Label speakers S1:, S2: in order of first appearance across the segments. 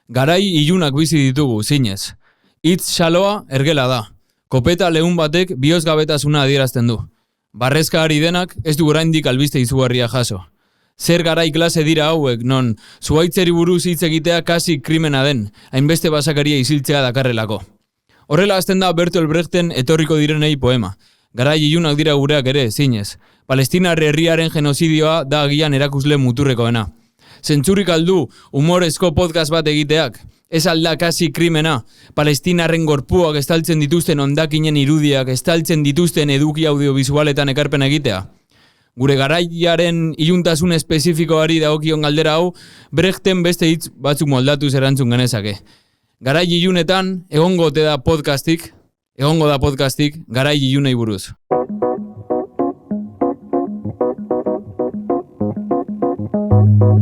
S1: Garai ilunak bizi ditugu, zinez. Hitz xaloa ergela da. Kopeta lehun batek bihozgabetasuna adierazten du. Barrezka ari denak ez du oraindik albiste izugarria jaso. Zer garai klase dira hauek, non zuhaitzeri buruz hitz egitea kasi krimena den, hainbeste basakaria isiltzea dakarrelako. Horrela hasten da Bertolt Brechten etorriko direnei poema. Garai ilunak dira gureak ere, zinez. Palestinar herriaren genozidioa da agian erakusle muturrekoena. Zentzurik aldu humorezko podcast bat egiteak. Ez alda kasi krimena. Palestinarren gorpuak estaltzen dituzten hondakinen irudiak, estaltzen dituzten eduki audiovisualetan ekarpen egitea. Gure garaiaren iluntasun espezifikoari dagokion galdera hau, Brechten beste hitz batzuk moldatuz erantzun genezake. Garai ilunetan, egongo da podcastik, garai ilunei buruz.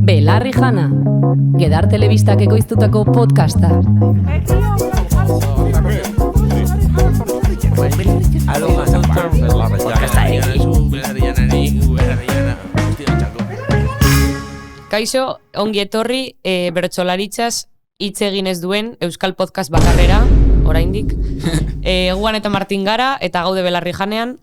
S2: Belarri jana, Gedar Telebistak ekoiztutako podcasta.
S3: Kaixo, ongi etorri bertsolaritzaz hitz egin ez duen Euskal Podcast bakarrera, oraindik. Guan eta Martin gara, eta gaude Belarri janean,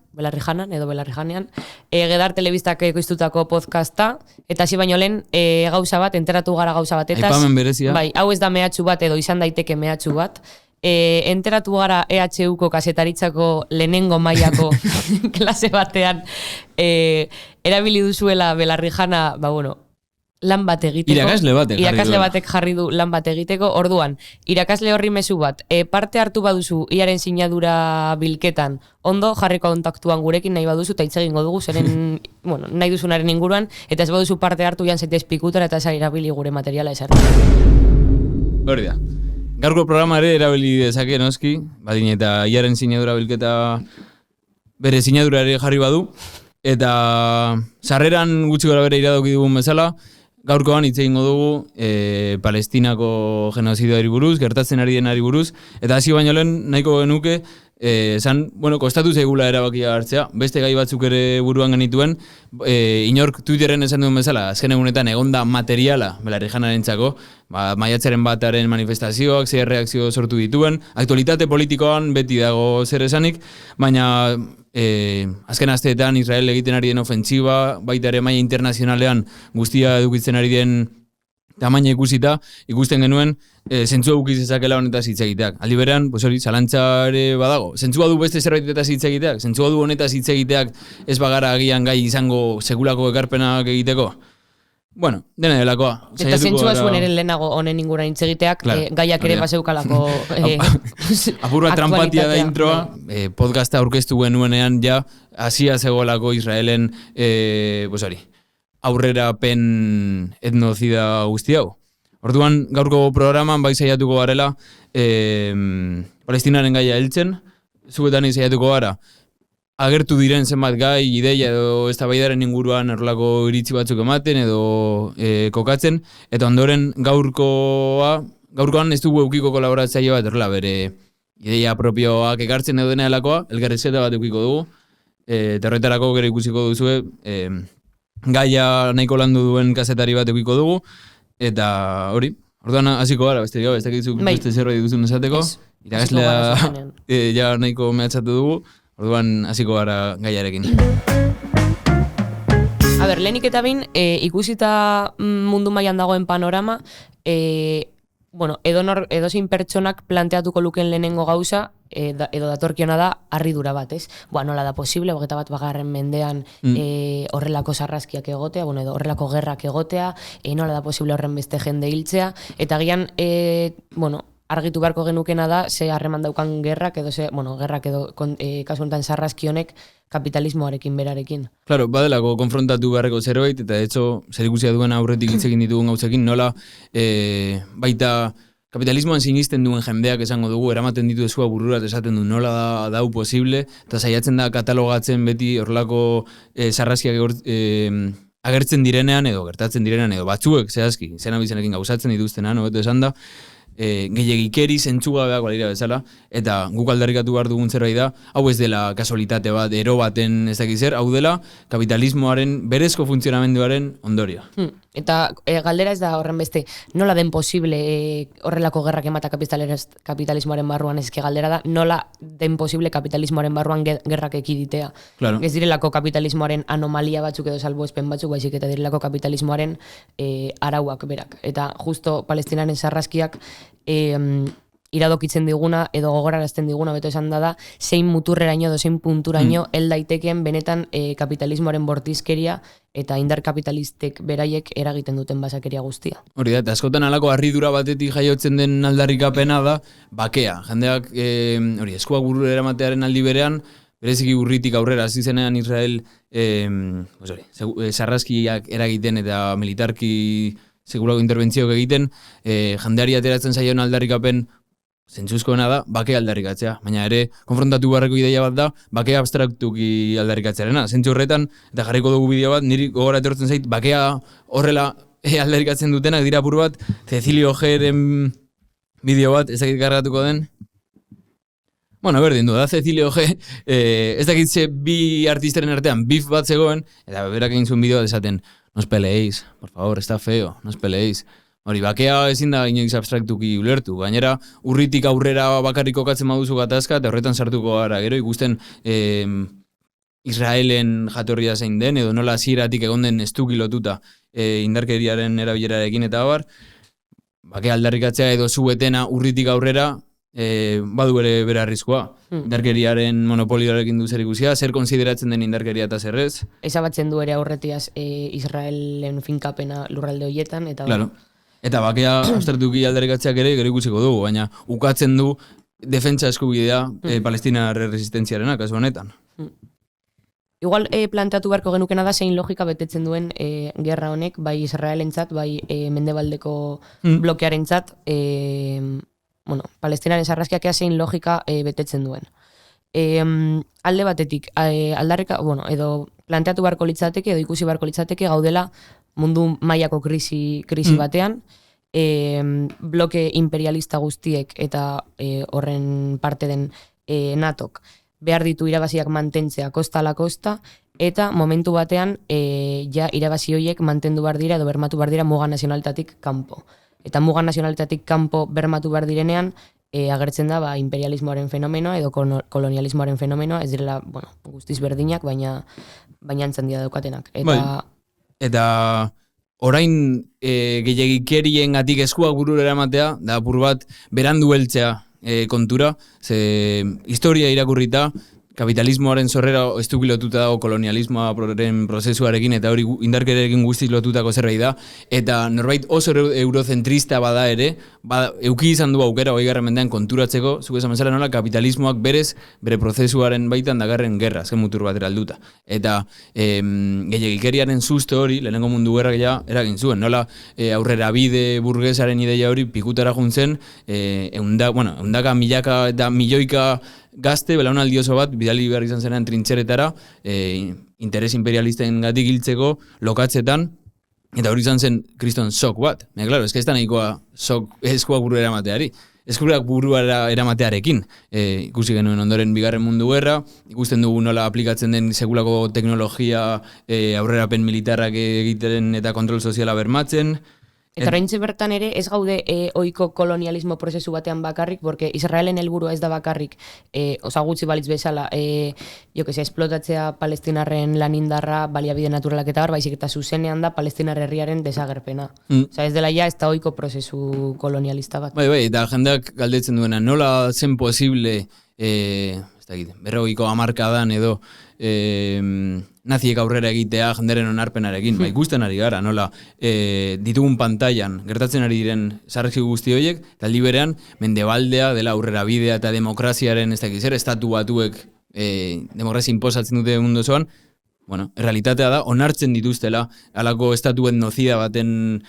S3: Gedar Telebistak ekoiztutako podcasta, eta hasi baino lehen gauza bat, enteratu gara gauza batetaz.
S1: Aipamen berezia.
S3: Bai, hau ez da mehatxu bat edo izan daiteke mehatxu bat. Enteratu gara EHUko kazetaritzako lehenengo mailako klase batean erabili duzuela Belarri jana, lan bat egiteko. Irakasle batek jarri du lan bat egiteko. Orduan, irakasle horri mezu bat, parte hartu baduzu iaren sinadura bilketan, ondo jarriko kontaktuan gurekin nahi baduzu, eta hitz egingo dugu, zeren, nahi duzunaren inguruan, eta ez baduzu parte hartu jan zaitez pikutara eta ez erabili gure materiala esartu.
S1: Hori da. Gaurko programa ere erabili dezake noski, badin eta iaren sinadura bilketa bere sinadura ere jarri badu, eta sarreran gutxi gora bere iradoki dugun bezala, gaurkoan hitz egingo dugu Palestinako genozidioari buruz, gertatzen ari denari buruz, eta hasi baino lehen nahiko genuke, kostatu zaigula erabakia hartzea, beste gai batzuk ere buruan genituen, inork Twitterren esan duen bezala, azken egunetan egonda materiala, Belarri janarentzako, maiatzaren bataren manifestazioak, zer reakzio sortu dituen, aktualitate politikoan beti dago zer esanik, baina azken asteetan Israel egiten ari den ofentsiba, baita ere maila internazionalean guztia edukitzen ari den tamaina ikusita, ikusten genuen zentzua edukiz ezakela honetaz hitz egiteak. Aldi berean, zalantza ere badago. Zentzua du beste zerbaitetaz hitz egiteak? Zentzua du honetaz hitz egiteak ez bagara agian gai izango sekulako ekarpenak egiteko? Bueno, dena delakoa.
S3: Eta zentzua zuen ere lehenago honen inguran hitz egiteak, gaiak ere baseukalako
S1: apurua trampatia da introa, podcasta aurkeztu genuenean ja, hasia zegoelako Israelen, aurrerapen etnozida guzti hau. Orduan, gaurko programan bai saiatuko garela Palestinaren gaia heltzen, zuetan saiatuko gara agertu diren zenbat gai, ideia edo eztabaidaren inguruan erlako iritzi batzuk ematen edo kokatzen, eta ondoren gaurkoan ez dugu eukiko kolaboratzaile bat erla bere ideia propioak ekartzen edo dena delakoa, elkarrizketa bat eukiko dugu, eta horretarako gero ikusiko duzue, gaia nahiko landu duen kazetari bat eukiko dugu, eta hori, orduan hasiko gara, beste gabe, ez dakizu beste zerbait duzun esateko, irakaslea ja nahiko mehatxatu dugu, orduan hasiko gara gaiarekin.
S3: Lehenik eta bain, ikusita mundu mailan dagoen panorama, edozein pertsonak planteatuko luken lehenengo gauza, edo datorkiona da harridura bat, ez? Nola da posible, 21. mendean horrelako sarrazkiak egotea, edo horrelako gerrak egotea, nola da posible horren beste jende hiltzea, eta gian, argitu beharko genukena da, ze harreman daukan gerrak edo kasu honetan sarrazki honek kapitalismoarekin berarekin.
S1: Claro, badelako konfrontatu beharreko zerbait, eta zer ikusia duen aurretik hitz egin ditugun gauzekin, nola baita kapitalismoan sinisten duen jendeak esango dugu, eramaten ditu ezua bururat esaten du nola dau posible, eta saiatzen da katalogatzen beti horrelako sarrazkiak agertzen direnean edo gertatzen direnean edo batzuek zehazki, zena bizenekin gauzatzen dituztenan, hobeto esan da, gehiagikeri zentzugabeak balira bezala, eta guk aldarrikatu behar dugun zerbait da, hau ez dela kasualitate bat, ero baten ez dakiz zer, hau dela kapitalismoaren berezko funtzionamenduaren ondorio.
S3: Eta galdera ez da horren beste, nola den posible horrelako gerrak emata kapitalismoaren barruan, ezke galdera da, nola den posible kapitalismoaren barruan gerrak ekiditea.
S1: Claro.
S3: Ez direlako kapitalismoaren anomalia batzuk edo salbuespen batzuk, baizik eta direlako kapitalismoaren arauak berak. Eta justo Palestinaren sarraskiak iradokitzen diguna edo gogorarazten diguna beto esan da zein muturreraino edo zein punturaino hel daitekeen benetan kapitalismoaren bortizkeria eta indar kapitalistek beraiek eragiten duten basakeria guztia.
S1: Hori da, eta askotan alako harridura batetik jaiotzen den aldarrikapena da bakea. Jendeak hori eskuak burura eramatearen aldi berean, bereziki urritik aurrera hasi zenean Israel sarraskiak eragiten eta militarki segurako interbentzioak egiten, jendeari ateratzen zaion aldarrikapen zentzuzkoena da, bakea aldarrikatzea. Baina ere, konfrontatu barreko ideia bat da, bakea abstraktuki aldarrikatzearena. Zentzu horretan, eta jarriko dugu bideo bat, niri gogora etortzen zait, bakea horrela aldarrikatzen dutenak dira apur bat, Cecilio G-ren bideo bat, ez dakit garratuko den. Bueno, berdin du, da Cecilio G, ez dakit ze bi artisteren artean, bif bat zegoen, eta berak egin zuen bideo bat esaten, no os peleéis, por favor, está feo, no os peleéis. Hori, bakea ezin da inoiz abstraktuki ulertu, gainera urritik aurrera bakarrik kokatzen baduzu gatazka, eta horretan sartuko gara, gero ikusten Israelen jatorria zein den, edo nola hasieratik egon den estuki lotuta indarkeriaren erabilerarekin eta abar, bakea aldarrikatzea edo zuetena urritik aurrera, badu bere arriskua. Indarkeriaren monopolioarekin du zer ikusia, zer konsideratzen den indarkeria eta zerrez.
S3: Ezabatzen du ere aurretiaz Israelen finkapena lurralde horietan, eta
S1: claro. Eta bakea abstraktuki aldarrikatzeak ere gero ikusiko dugu, baina ukatzen du defentsa eskubidea Palestina resistentziarena, kasu honetan.
S3: Igual planteatu beharko genukena da zein logika betetzen duen gerra honek, bai Israelentzat, bai mendebaldeko blokearentzat, Palestinaren sarraskiak zein logika betetzen duen. Alde batetik, edo planteatu beharko litzateke, edo ikusi beharko litzateke gaudela mundu mailako krisi batean, bloke imperialista guztiek eta horren parte den NATOk behar ditu irabaziak mantentzea kosta ala kosta, eta momentu batean irabazi horiek mantendu behar dira edo bermatu behar dira muga nazionalitatik kanpo. Eta muga nazionalitatik kanpo bermatu behar direnean, agertzen da imperialismoaren fenomenoa edo kolonialismoaren fenomenoa, ez direla guztiz berdinak, baina antzandia daukatenak.
S1: Eta orain gehiagikerien gatik eskuak burura eramatea, da apur bat berandu heltzea kontura, ze historia irakurrita, kapitalismoaren sorrera estuki lotuta dago kolonialismoaren prozesuarekin eta hori indarkerekin guztiz lotutako zerbait da, eta norbait oso eurozentrista bada ere, euki izan du aukera 20. mendean konturatzeko, zuk esan bezala nola kapitalismoak berez, bere prozesuaren baitan dagarren gerra, zen mutur batera alduta. Eta gehiagikeriaren susto hori, lehenengo mundu gerrak ja eragin zuen, nola aurrera bide burgesaren ideia hori pikutara juntzen, eundaka, milaka eta milioika gazte, belaunaldi oso bat, bidali behar izan zenean trintxeretara, interes imperialisten gatik hiltzeko, lokatzetan, eta hori izan zen kriston sok bat. Claro, ez da nahikoa eskuak burua eramateari. Eskuak burua eramatearekin. Ikusi genuen ondoren bigarren mundu gerra, ikusten dugu nola aplikatzen den sekulako teknologia aurrerapen militarrak egiten eta kontrol soziala bermatzen.
S3: Eta oraintxe bertan ere ez gaude ohiko kolonialismo prozesu batean bakarrik, porque Israelen helburua ez da bakarrik, gutxi balitz bezala, esplotatzea palestinarren lanindarra, baliabide naturalak eta baizik eta zuzenean da palestinar herriaren desagerpena. Ez dela ja ez da ohiko prozesu kolonialista bat.
S1: Bai, eta jendeak galdetzen duena, nola zen posible, 40 hamarkadan edo naziek aurrera egitea jenderen onarpenarekin, ikusten ari gara, nola ditugun pantailan gertatzen ari diren sarraski guzti horiek, eta aldi berean mendebaldea dela aurrera bidea eta demokraziaren estatu batuek demokrazia inposatzen dute mundu osoan, realitatea da, onartzen dituztela halako estatuen nozida baten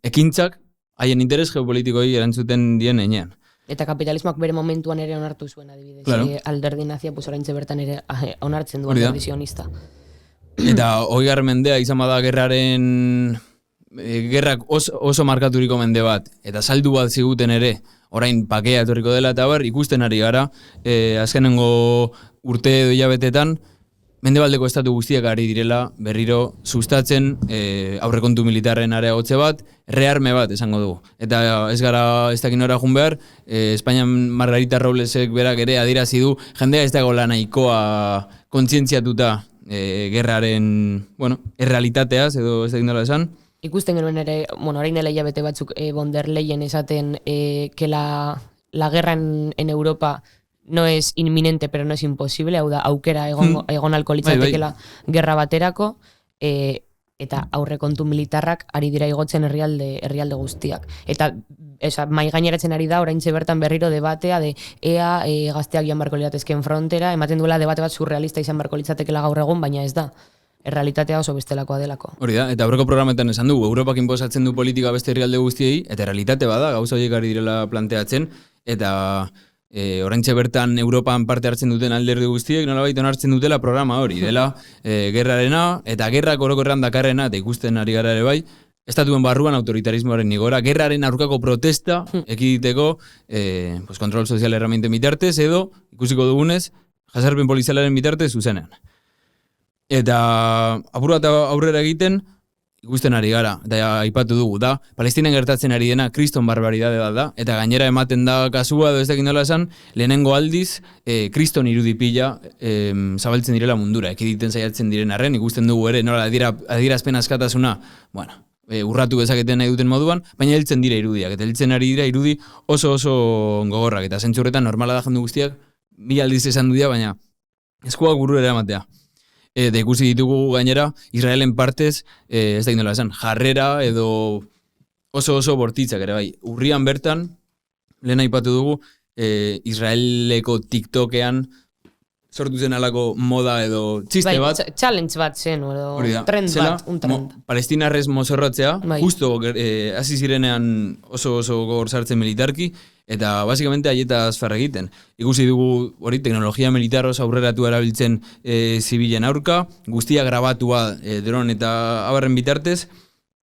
S1: ekintzak haien interes geopolitikoi erantzuten dien enean.
S3: Eta kapitalismoak bere momentuan ere onartu zuen adibidez.
S1: Claro.
S3: Alderdi nazia, oraintxe bertan ere onartzen du alderdi sionista.
S1: Eta 20. mendea izan bada gerrak oso markaturiko mende bat, eta saldu bat ziguten ere, orain pakea etorriko dela eta ikusten ari gara, azkenengo urte edo hilabetetan, mendebaldeko estatu guztiak ari direla berriro sustatzen aurrekontu militarren areagotze bat, rearme bat esango dugu. Eta ez gara ez dakin ora jun behar, Espainian Margarita Roblesek berak ere adierazi du, jendea ez dago nahikoa kontzientziatuta gerraren, errealitateaz edo ez dakin dola esan.
S3: Ikusten genuen ere, orain dela hilabete batzuk von der Leyen esaten que la guerra en Europa no es inminente, pero no es imposible, hau da, aukera egon alko litzatekela gerra baterako, eta aurrekontu militarrak ari dira igotzen herrialde guztiak. Eta mai gaineratzen ari da, oraintxe bertan berriro debatea, ea gazteak joan barko liratezken frontera, ematen duela debate bat surrealista izan barko litzatekela gaur egun, baina ez da. Errealitatea oso bestelakoa delako.
S1: Hori da, eta aurreko programetan esan dugu, Europak inposatzen du politika beste herrialde guztiei, eta realitate bada, gauza horiek ari direla planteatzen, eta oraintxe bertan Europan parte hartzen duten alderdi guztiek nolabait onartzen dutela programa hori, dela gerrarena, eta gerrak orokorrean dakarrena, eta ikusten ari gara ere bai, estatuen barruan autoritarismoaren igora, gerraren aurkako protesta ekiditeko kontrol sozial erramienten bitartez, edo, ikusiko dugunez, jazarpen polizialaren bitartez zuzenean. Eta apur bat aurrera egiten, ikusten ari gara, eta aipatu dugu, da, Palestinen gertatzen ari dena kriston barbaridade da, eta gainera ematen da kasua, edo ez dakin dola esan, lehenengo aldiz, kriston irudipila zabaltzen direla mundura, ekiditen saiatzen diren arren, ikusten dugu ere, nola adierazpen askatasuna, urratu bezaketen nahi duten moduan, baina heltzen dira irudiak, eta heltzen ari dira irudi oso gogorrak, eta zentzu horretan normala da jendu guztiak, 1000 aldiz esan du dira, baina eskuak buru ere amatea. Eta ikusi ditugu gainera, Israelen partez, ez da indola esan, jarrera edo oso bortitzak ere bai. Urrian bertan, lehen aipatu dugu, Israeleko TikTokean sortu zen alako moda edo txiste bat.
S3: Challenge bat zen, edo trend bat, un trend.
S1: Palestinarrez mozorratzea, justo hasi zirenean oso gogor sartzen militarki, eta basikamente haietaz farra egiten. Ikusi dugu hori teknologia militar oso aurreratu erabiltzen zibilen aurka, guztia grabatua dron eta abarren bitartez,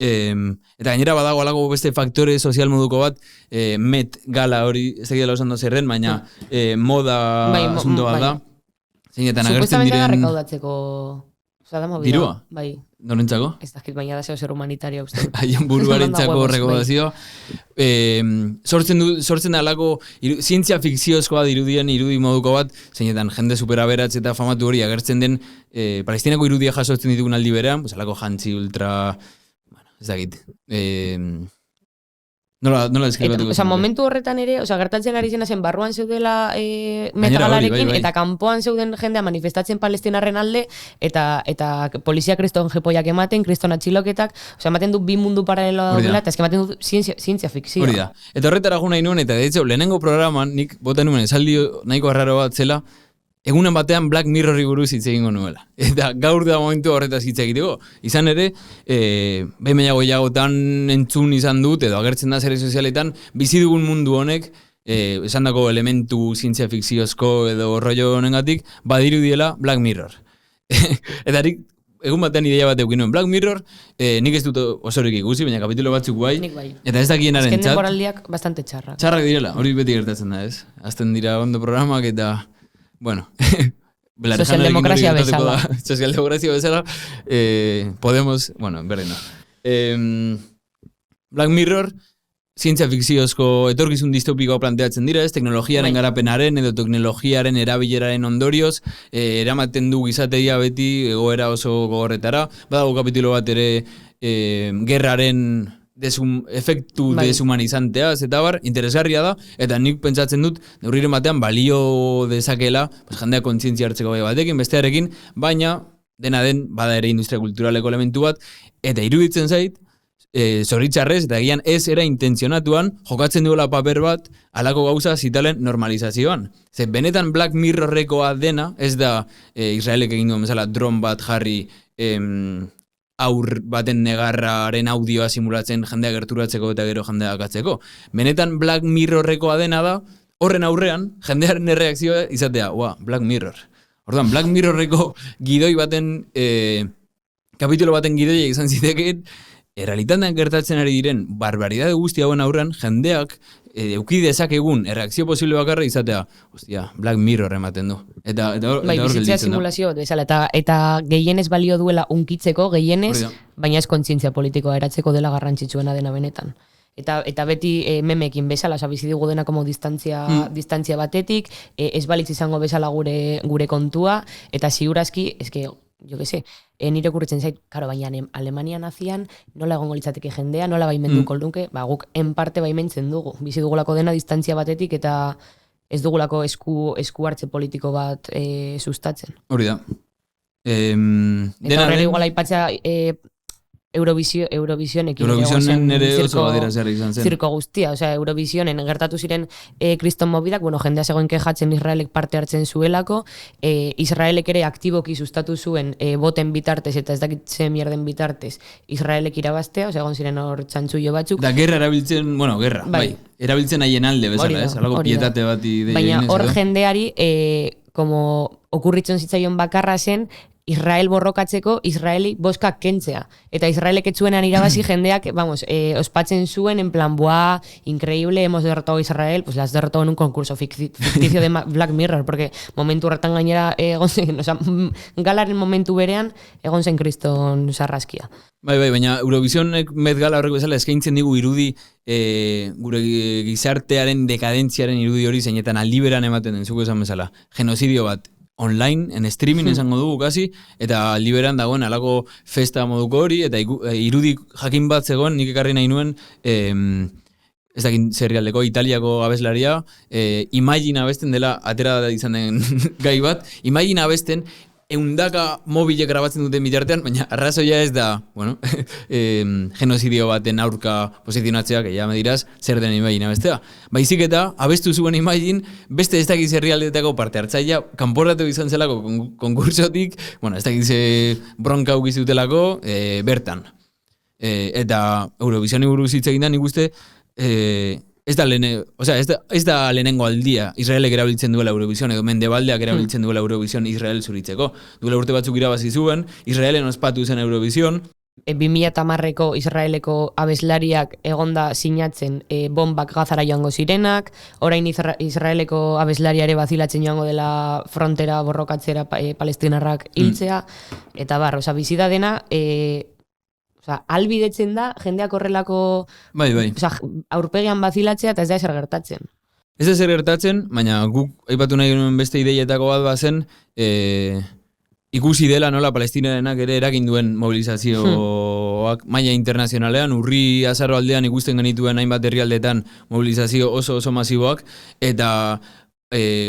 S1: eta gainera badago alako beste faktore sozial moduko bat, Met Gala hori, ez dakit dela osan dozerren, baina moda asunto bat da.
S3: Supuestamente da rekaudatzeko
S1: dirua?
S3: Bai.
S1: Norentzako?
S3: Ez dakit baina da zer humanitaria uste.
S1: Haien buruarentzako rekaudazioa. Sortzen da alako zientzia fikziozkoa dirudien irudi moduko bat, zeinetan jende superaberatz eta famatu hori agertzen den Palestinako irudia jasotzen ditugun aldi berean, alako jantzi ultra, ez dakit, nola deskribatuko?
S3: Momentu horretan ere, gertatzen ari zena zen barruan zeudela metagalarekin, eta kanpoan zeuden jendea manifestatzen palestinarren alde, eta polizia kriston jepoiak ematen, kriston atxiloketak, ematen du bi mundu paraleloa daudela, eta ematen du zientzia fikzioa.
S1: Hori da. Eta horretara jo nahi nuen, eta de hecho, lehenengo programan, nik bota nuen esaldi nahiko arraro bat zela, egunen batean Black Mirrorri buruz hitz egingo nuela. Eta gaur da momentu horretaz hitz egiteko. Izan ere, behin gehiagotan entzun izan dut, edo agertzen da zere sozialetan, bizi dugun mundu honek, esan dako elementu zientzia fikziozko edo rollo honengatik, badiru diela Black Mirror. Eta egun batean ideia bat eukin nuen. Black Mirror, nik ez dut osorik ikusi, baina kapitulo batzuk bai. Eta ez dakienaren
S3: txat. Azken denboraldiak bastante txarrak.
S1: Txarrak direla, hori beti gertatzen da ez. Azten dira ondo programak eta... Bueno,
S3: Socialdemokrazia bezala.
S1: Socialdemokrazia bezala, Podemos, berdin da. Black Mirror, zientzia fikziozko etorkizun distopikoa planteatzen dira, ez teknologiaren garapenaren edo teknologiaren erabileraren ondorioz, eramaten du gizategia beti egoera oso gogorretara. Badago kapitulo bat ere gerraren efektu deshumanizanteaz eta bar, interesgarria da, eta nik pentsatzen dut, neurriren batean balio dezakela, jendea kontzientzia hartzeko batekin, bestearekin, baina dena den, bada ere industria kulturaleko elementu bat, eta iruditzen zait, zoritxarrez, eta egian ez era intentzionatuan, jokatzen duela paper bat, alako gauza zitalen normalizazioan. Ze benetan Black Mirrorrekoa dena, ez da Israelek egin duen bezala dron bat jarri aur baten negarraren audioa simulatzen jendea gerturatzeko eta gero jendea akatzeko. Benetan Black Mirrorrekoa dena da, horren aurrean, jendearen erreakzioa izatea, Black Mirror. Orduan, Black Mirrorreko gidoi baten, kapitulo baten gidoia izan zitekeen, realitatean gertatzen ari diren barbaridade guzti hauen aurrean, jendeak euki dezakegun erreakzio posible bakarra izatea, hostia, Black Mirror ematen du. Eta hor
S3: bizitzea
S1: gelditzen da.
S3: simulazio bezala, eta gehienez balio duela unkitzeko, gehienez, baina ez kontzientzia politikoa eratzeko dela garrantzitsuena dena benetan. Eta beti memekin bezala, bizi dugu dena como distantzia batetik, ez balitz izango bezala gure kontua, eta ziurazki, eske, jo que sé, nire kurritzen zait, karo, baina Alemanian nazian, nola egongo litzateke jendea, nola baimenduko luke, guk en parte baimentzen dugu. Bizi dugulako dena distantzia batetik eta ez dugulako esku hartze politiko bat sustatzen.
S1: Hori da.
S3: Eta horrela igual aipatzea Eurovisionekin.
S1: Eurovisionen ere oso badera zer izan zen.
S3: Zirko guztia, Eurovisionen gertatu ziren kriston mobidak, jendea zegoen kejatzen Israelek parte hartzen zuelako, Israelek ere aktiboki sustatu zuen boten bitartez eta ez dakit ze mierden bitartez Israelek irabaztea, egon ziren hor txantxullo batzuk.
S1: Da gerra erabiltzen, gerra, bai. Erabiltzen haien alde bezala, ez? Alako pietate bat ideia.
S3: Baina hor jendeari, como okurritzen zitzaion bakarra zen, Israel borrokatzeko Israeli boskak kentzea. Eta Israelek etzuenan irabazi jendeak, ospatzen zuen, en plan, buah, increíble, hemos derrotado a Israel, pues las derrotado en un concurso ficticio de Black Mirror, porque momentu horretan gainera, galaren momentu berean, egon zen kriston sarraskia.
S1: Bai, baina Eurovisionek Met Gala horrek bezala eskaintzen digu irudi, gure gizartearen dekadentziaren irudi hori zeinetan aldiberan ematen den, zuko esan bezala, genozidio bat, online, en streaming esango dugu kasi, eta liberan dagoen alako festa moduko hori, eta irudi jakin bat zegoen, nik ekarri nahi nuen, ez dakin zerrialdeko Italiako abeslaria, Imagine abesten dela, atera izan den gai bat, Imagine abesten, eundaka mobile grabatzen duten bitartean, baina arrazoia ez da, genozidio baten aurka posizionatzea, que ya me dirás, zer den Imagine abestea. Baizik eta, abestu zuen Imagine, beste ez dakiz herrialdetako parte hartzaia, kanporatu izan zelako konkursotik, ez dakiz bronka ukizutelako, bertan. Eta Eurovisioni buruz hitz egin da, nik uste, ez da lehenengo aldia Israelek erabiltzen duela Eurovision, edo Mendebaldeak erabiltzen duela Eurovision Israel zuritzeko. Duela urte batzuk irabazi zuen, Israelen ospatu zen Eurovision.
S3: 2010ko Israeleko abeslariak egonda sinatzen bombak Gazara joango zirenak, orain Israeleko abeslariare bazilatzen joango dela frontera borrokatzera palestinarrak hiltzea, eta bizida dena, albidetzen da, jendeak horrelako aurpegian bazilatzea eta ez da ezer gertatzen.
S1: Ez da ezer gertatzen, baina guk aipatu nahi genuen beste ideietako bat bazen, ikusi dela nola palestinarenak ere eragin duen mobilizazioak maila internazionalean, urri azaro aldean ikusten genituen hainbat herrialdetan mobilizazio oso masiboak, eta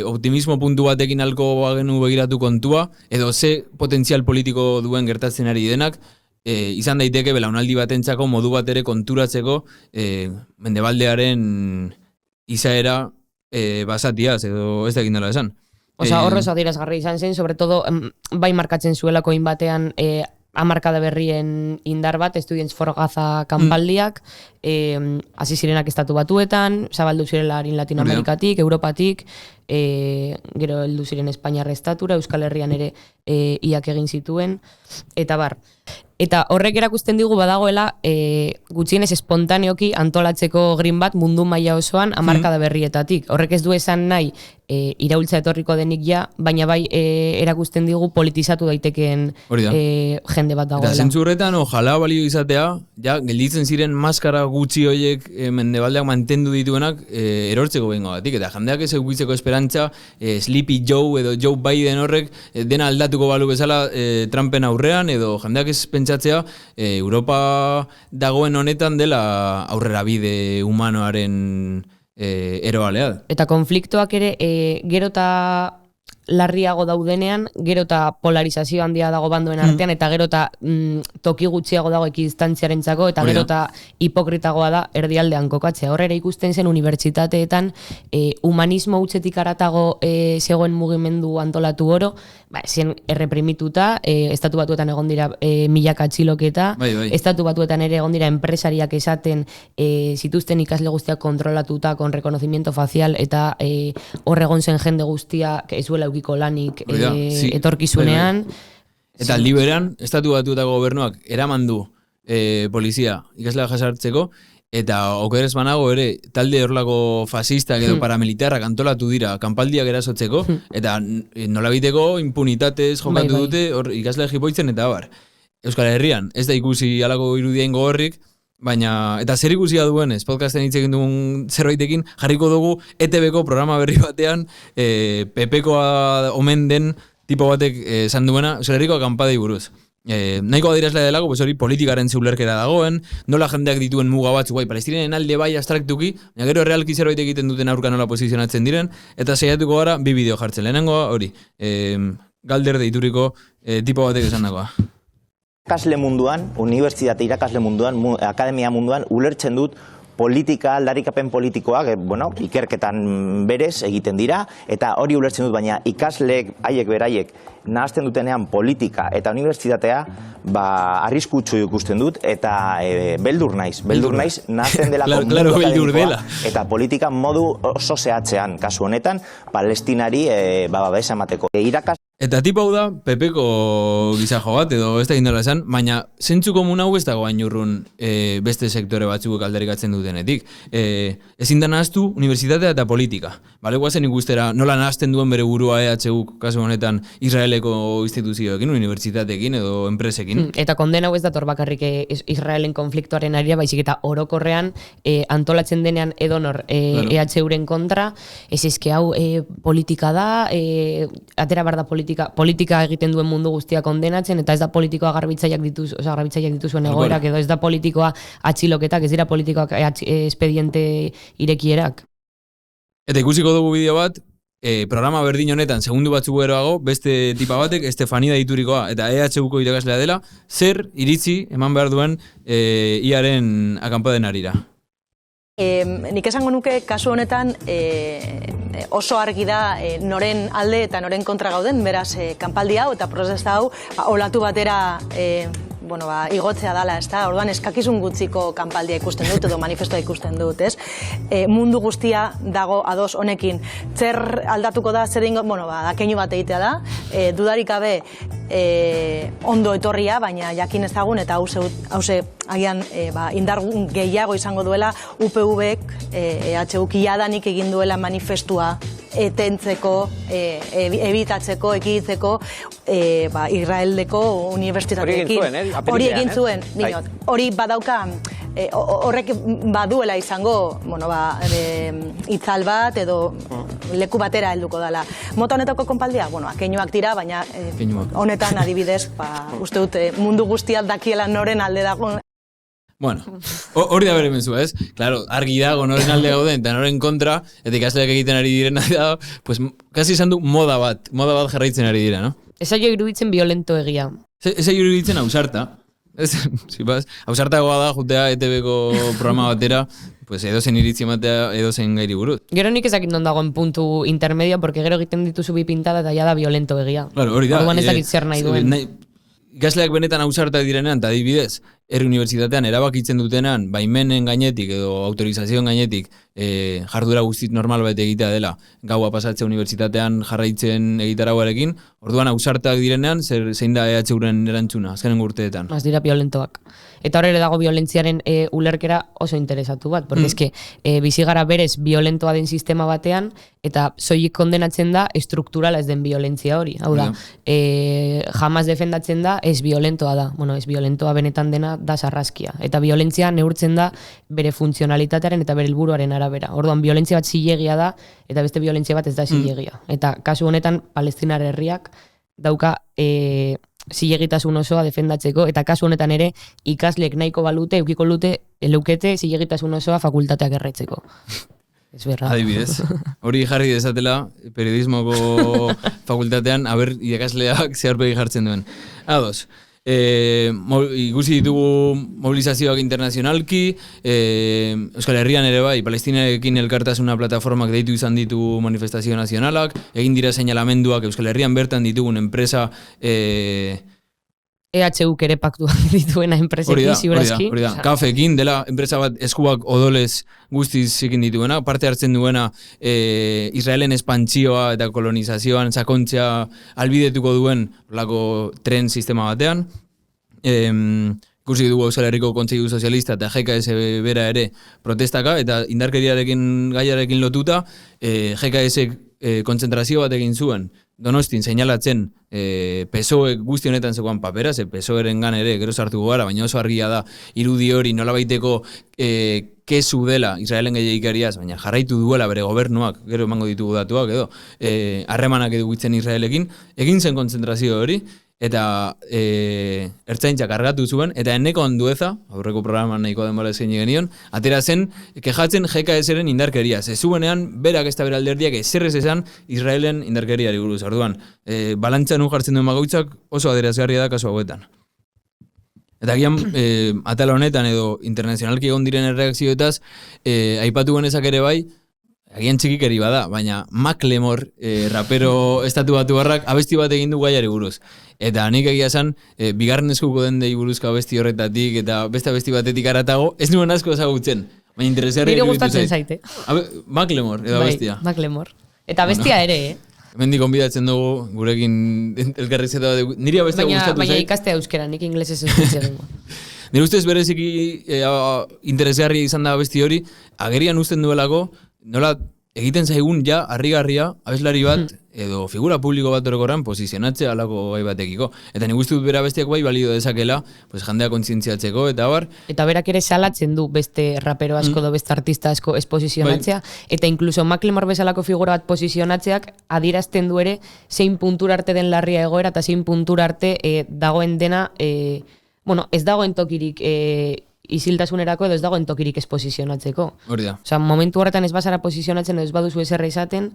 S1: optimismo puntu batekin alko bagenu begiratu kontua, edo ze potentzial politiko duen gertatzen ari denak, izan daiteke belaunaldi batentzako modu bat ere konturatzeko Mendebaldearen izaera basatiaz, edo ez da egin dela esan.
S3: Horroz adierazgarri izan zen, sobre todo, bai markatzen zuelako inbatean hamarkada berrien indar bat, Students for Gaza kanpaldiak, hasi zirenak estatu batuetan, zabaldu zirela harin Latinoamerikatik, Europatik, gero heldu ziren Espainiar estatura, Euskal Herrian ere iak egin zituen, eta bar. Eta horrek erakusten digu badagoela gutxienez espontaneoki antolatzeko green bat mundu maila osoan hamarkada berrietatik. Horrek ez du esan nahi iraultza etorriko denik ja, baina bai erakusten digu politizatu daitekeen jende bat dagoela.
S1: Eta zentzu horretan, ojala balio izatea, ja, gelditzen ziren maskara gutxi horiek Mendebaldeak mantendu dituenak erortzeko behingo batik. Eta jendeak ez eguitzeko esperantza, Sleepy Joe edo Joe Biden horrek dena aldatuko balu bezala Trumpen aurrean, edo jendeak ez pentsatzea Europa dagoen honetan dela aurrera bide humanoaren eroalea.
S3: Eta konfliktoak ere gero eta larriago daudenean, gero eta polarizazio handia dago bandoen artean, eta gero eta toki gutxiago dago ekidistantziarentzako, eta gero eta hipokritagoa da erdialdean kokatzea. Horrera ikusten zen unibertsitateetan humanismo hutsetik aratago zegoen mugimendu antolatu oro, zen erreprimituta, estatu batuetan egon dira milaka atxiloketa, estatu batuetan ere egon dira enpresariak esaten zituzten ikasle guztiak kontrolatuta, con reconocimiento facial, eta hor egon zen jende guztia ez duela eukiko lanik etorkizunean.
S1: Eta aldi beran, estatu batuetako gobernuak eraman du polizia ikaslea jasartzeko, eta okerez banago ere talde horlako fasistak edo paramilitarrak antolatu dira kanpaldiak erasotzeko, eta nolabiteko impunitatez jokatu dute ikaslea jipoitzen eta bar. Euskal Herrian ez da ikusi halako irudien gogorrik, baina, eta zer ikusia duenez, podcasten hitz egin dugun zerbaitekin, jarriko dugu ETB-ko programa berri batean, PP-koa omen den tipo batek esan duena, Euskal Herriko akampadei buruz. Nahiko adirazlea delako, pues hori politikaren zeulerkera dagoen, nola jendeak dituen muga batzu, palestinenen alde bai abstraktuki, baina gero realki zerbait egiten duten aurka nola posizionatzen diren, eta saiatuko gara bi bideo jartzen. Lehenengoa hori, Galder deituriko tipo batek esan dagoa.
S4: Irakasle munduan, unibertsitate irakasle munduan, akademia munduan, ulertzen dut politika, aldarrikapen politikoak, ikerketan berez egiten dira, eta hori ulertzen dut, baina ikasleek, haiek beraiek, nahazten dutenean politika eta unibertsitatea, arriskutsu ikusten dut, eta beldur naiz, nahazten delako mundu akademikoa, eta politika modu oso zehatzean, kasu honetan, Palestinari babesa emateko.
S1: Eta tipo hau da, PP-ko gizajo bat, edo ez da gindola esan, baina zentzu komun hau ez dago ainurrun beste sektore batzuk aldarrikatzen dutenetik. Ezin da nahaztu unibertsitatea eta politika. Bale, guazen ikustera nola nahazten duen bere burua EHU kasu honetan Israeleko instituzioekin, unibertsitateekin edo enpresekin.
S3: Eta kondena hau ez dator bakarrik Israelen konfliktuaren arira, baizik eta orokorrean antolatzen denean edonor EHUren kontra, ez ezke hau politika da, atera bar da politika egiten duen mundu guztia kondenatzen, eta ez da politikoa garbitzaileak dituzuen egoerak, edo ez da politikoa atxiloketak, ez dira politikoak expediente irekierak.
S1: Eta ikusiko dugu bideo bat, programa berdin honetan, segundu batzuk geroago, beste tipa batek, Estefanida deiturikoa, eta EHUko irakaslea dela, zer iritzi eman behar duen iaren akanpaden arira.
S5: Nik esango nuke kasu honetan oso argi da noren alde eta noren kontra gauden, beraz kanpaldi hau eta protesta hau olatu batera igotzea dala, ez da? Orduan eskakizun gutziko kanpaldia ikusten dut edo manifestoa ikusten dut, ez? Mundu guztia dago ados honekin. Zer aldatuko da, zer ingo, da keinu bat egitea da, dudarik gabe ondo etorria, baina jakin ezagun eta hause agian indar gehiago izango duela UPV-ek EHUk iadanik egin duela manifestua etentzeko, ebitatzeko, ekiditzeko Israeldeko unibertsitateekin. Hori egin zuen, hori badauka, horrek baduela izango, itzal bat edo leku batera helduko dela. Mota honetako konpaldia, akeinuak dira, baina honetan adibidez, uste dut mundu guztiak dakiela noren alde dago.
S1: Bueno, hori da bere mezua, ez? Claro, argi dago noren alde gauden eta noren kontra, eta ikasleak egiten ari direna da, pues, kasi esan du moda bat jarraitzen ari dira, no?
S3: Eza jo iruditzen violento egia.
S1: Eza jo iruditzen ausarta. Ausartagoa da, jutea ETB-ko programa batera, pues edozen iritzi ematea edozen gairi buruz.
S3: Gero nik ezakit non dagoen puntu intermedio, porque gero egiten dituzu bi pintada eta ja da violento egia.
S1: Claro, hori da.
S3: Orduan ezakit zer nahi duen.
S1: Ikasleak benetan ausartak direnean, eta adibidez, unibertsitatean erabakitzen dutenan, baimenen gainetik edo autorizazioen gainetik jardura guztit normal bat egitea dela, gaua pasatzea unibertsitatean jarraitzen egitarauarekin, orduan ausartak direnean, zein da EHUren erantzuna, azkenen urteetan.
S3: Az dira violentoak. Eta hor ere dago violentziaren ulerkera oso interesatu bat, porque eske bizigara berez violentoa den sistema batean, eta soilik kondenatzen da estrukturala ez den violentzia hori. Hau da, jamaz defendatzen da ez violentoa da. Bueno, ez violentoa benetan dena da sarraskia. Eta violentzia neurtzen da bere funtzionalitatearen eta bere helburuaren arabera. Orduan, violentzia bat zilegia da, eta beste violentzia bat ez da zilegia. Eta kasu honetan, Palestinar herriak dauka zilegitasun osoa defendatzeko, eta kasu honetan ere ikasleek nahiko balute, eukiko leukete zilegitasun osoa fakultateak erretzeko. Ez berra.
S1: Adibidez, hori jarri dezatela periodismoko fakultatean, irakasleak zeharpegi jartzen duen. Ados, ikusi ditugu mobilizazioak internazionalki, Euskal Herrian ere bai, Palestinarekin elkartasuna plataformak deitu izan ditu manifestazio nazionalak, egin dira seinalamenduak Euskal Herrian bertan ditugun enpresa
S3: EHUk ere paktuak dituena enpresekin, ziurazki.
S1: Hori da, kafekin dela enpresa bat eskuak odolez guztiz ekin dituena, parte hartzen duena Israelen espantzioa eta kolonizazioan sakontzea albidetuko duen lako tren sistema batean. ikusi dugu Euskal Herriko Kontseilu Sozialista eta GKS bera ere protestaka, eta indarkeriarekin gaiarekin lotuta, GKS kontzentrazio bat egin zuen, Donostin seinalatzen PSOE guzti honetan zegoen papera, ze PSOEren gan ere gero sartuko gara, baina oso argia da irudi hori nolabaiteko kezu dela Israelen gehiagikariaz, baina jarraitu duela bere gobernuak, gero emango ditugu datuak edo, harremanak edukitzen Israelekin, egin zen kontzentrazio hori, eta ertzaintzak kargatu zuen, eta Eneko Andueza, aurreko programan nahiko denbora eskaini genion, atera zen kejatzen GKS-eren indarkeria. Zezuenean, berak ez da bere alderdiak ezerrez esan Israelen indarkeriari buruz. Orduan, balantzan jartzen duen bakoitzak oso adierazgarria da kasu hauetan. Eta gian, atala honetan edo internazionalki egon diren erreakzioetaz, aipatu genezak ere bai, agian txikikeri bada, baina Macklemore, rapero estatu batu barrak, abesti bat egin du gaiari buruz. Eta nik egia esan, bigarren eskuko den dei buruzko abesti horretatik, eta beste abesti batetik aratago, ez nuen asko ezagutzen. Baina interesgarri
S3: nire gustatzen zaite.
S1: Macklemore, edo abestia.
S3: Bai, Macklemore. Eta bestia ere,
S1: Hemendik konbidatzen dugu, gurekin elkarrizketa bat, niri abestia gustatu zait.
S3: Baina ikastea euskera, nik inglesez eskutzen dugu.
S1: Nire ustez bereziki interesgarria izan da abesti hori, agerian uzten duelako, nola egiten zaigun ja harrigarria abeslari bat edo figura publiko bat orokorran posizionatzea halako gai batekiko. Eta nik uste dut bera bestiak bai balio dezakela, pues jendea kontzientziatzeko eta bar.
S3: Eta berak ere salatzen du beste rapero asko edo beste artista asko ez posizionatzea, eta incluso Macklemore bezalako figura bat posizionatzeak adierazten du ere zein puntura arte den larria egoera eta zein puntura arte dagoen dena, ez dagoen tokirik isiltasunerako edo ez dagoen tokirik ez posizionatzeko.
S1: Hori da.
S3: Osea, momentu horretan ez bazara posizionatzen edo ez baduzu eserra izaten,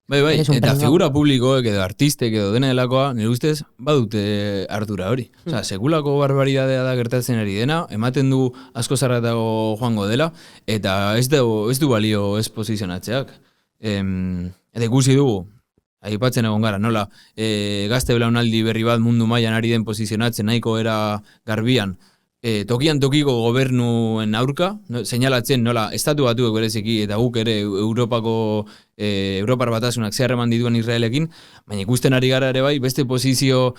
S1: Bai, eta figura publikoek edo artistek edo dena delakoa, nire ustez, badute ardura hori. Osea, sekulako barbaridadea da gertatzen ari dena, ematen du asko zarratago joango dela, eta ez du balio ez posizionatzeak. Eta ikusi dugu, aipatzen egon gara, nola, gazte belaunaldi berri bat mundu mailan ari den posizionatzen nahiko era garbian, tokian tokiko gobernuen aurka, seinalatzen nola estatu batuek bereziki eta guk ere Europar batasunak zeharreman dituen Israelekin, baina ikusten ari gara ere bai, beste posizio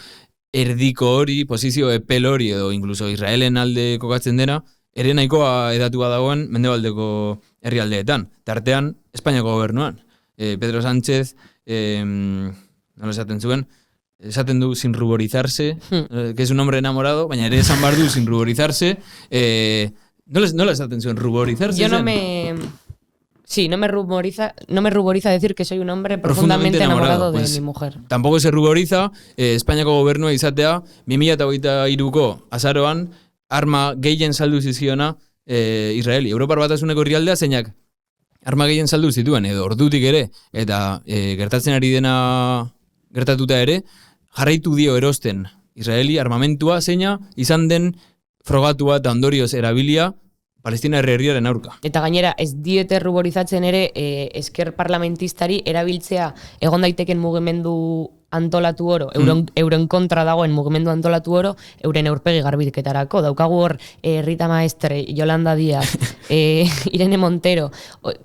S1: erdiko hori, posizio epel hori edo incluso Israelen alde kokatzen dena, ere nahikoa edatua dagoen mendebaldeko herrialdeetan, tartean Espainiako gobernuan. Pedro Sánchez, nola esaten zuen, esaten du sin ruborizarse, que es un hombre enamorado, baina ere esan bar du sin ruborizarse. Nola esaten zuen, ruborizarse?
S3: Yo no me ruboriza decir que soy un hombre profundamente enamorado de mi mujer.
S1: Tampoco se ruboriza Espainiako gobernua izatea 2023ko azaroan arma gehien saldu zizkiona Israeli. Europar batasuneko herrialdea zeinak arma gehien saldu zituen edo ordutik ere, eta gertatzen ari dena gertatuta ere, jarraitu dio erosten Israeli armamentua zeina izan den frogatua eta ondorioz erabilia Palestina herriaren aurka.
S3: Eta gainera, ez diete ruborizatzen ere esker parlamentistari erabiltzea egon daiteken mugimendu antolatu oro, euren kontra dagoen mugimendu antolatu oro, euren aurpegi garbiketarako. Daukagu hor Rita Maestre, Yolanda Díaz, Irene Montero,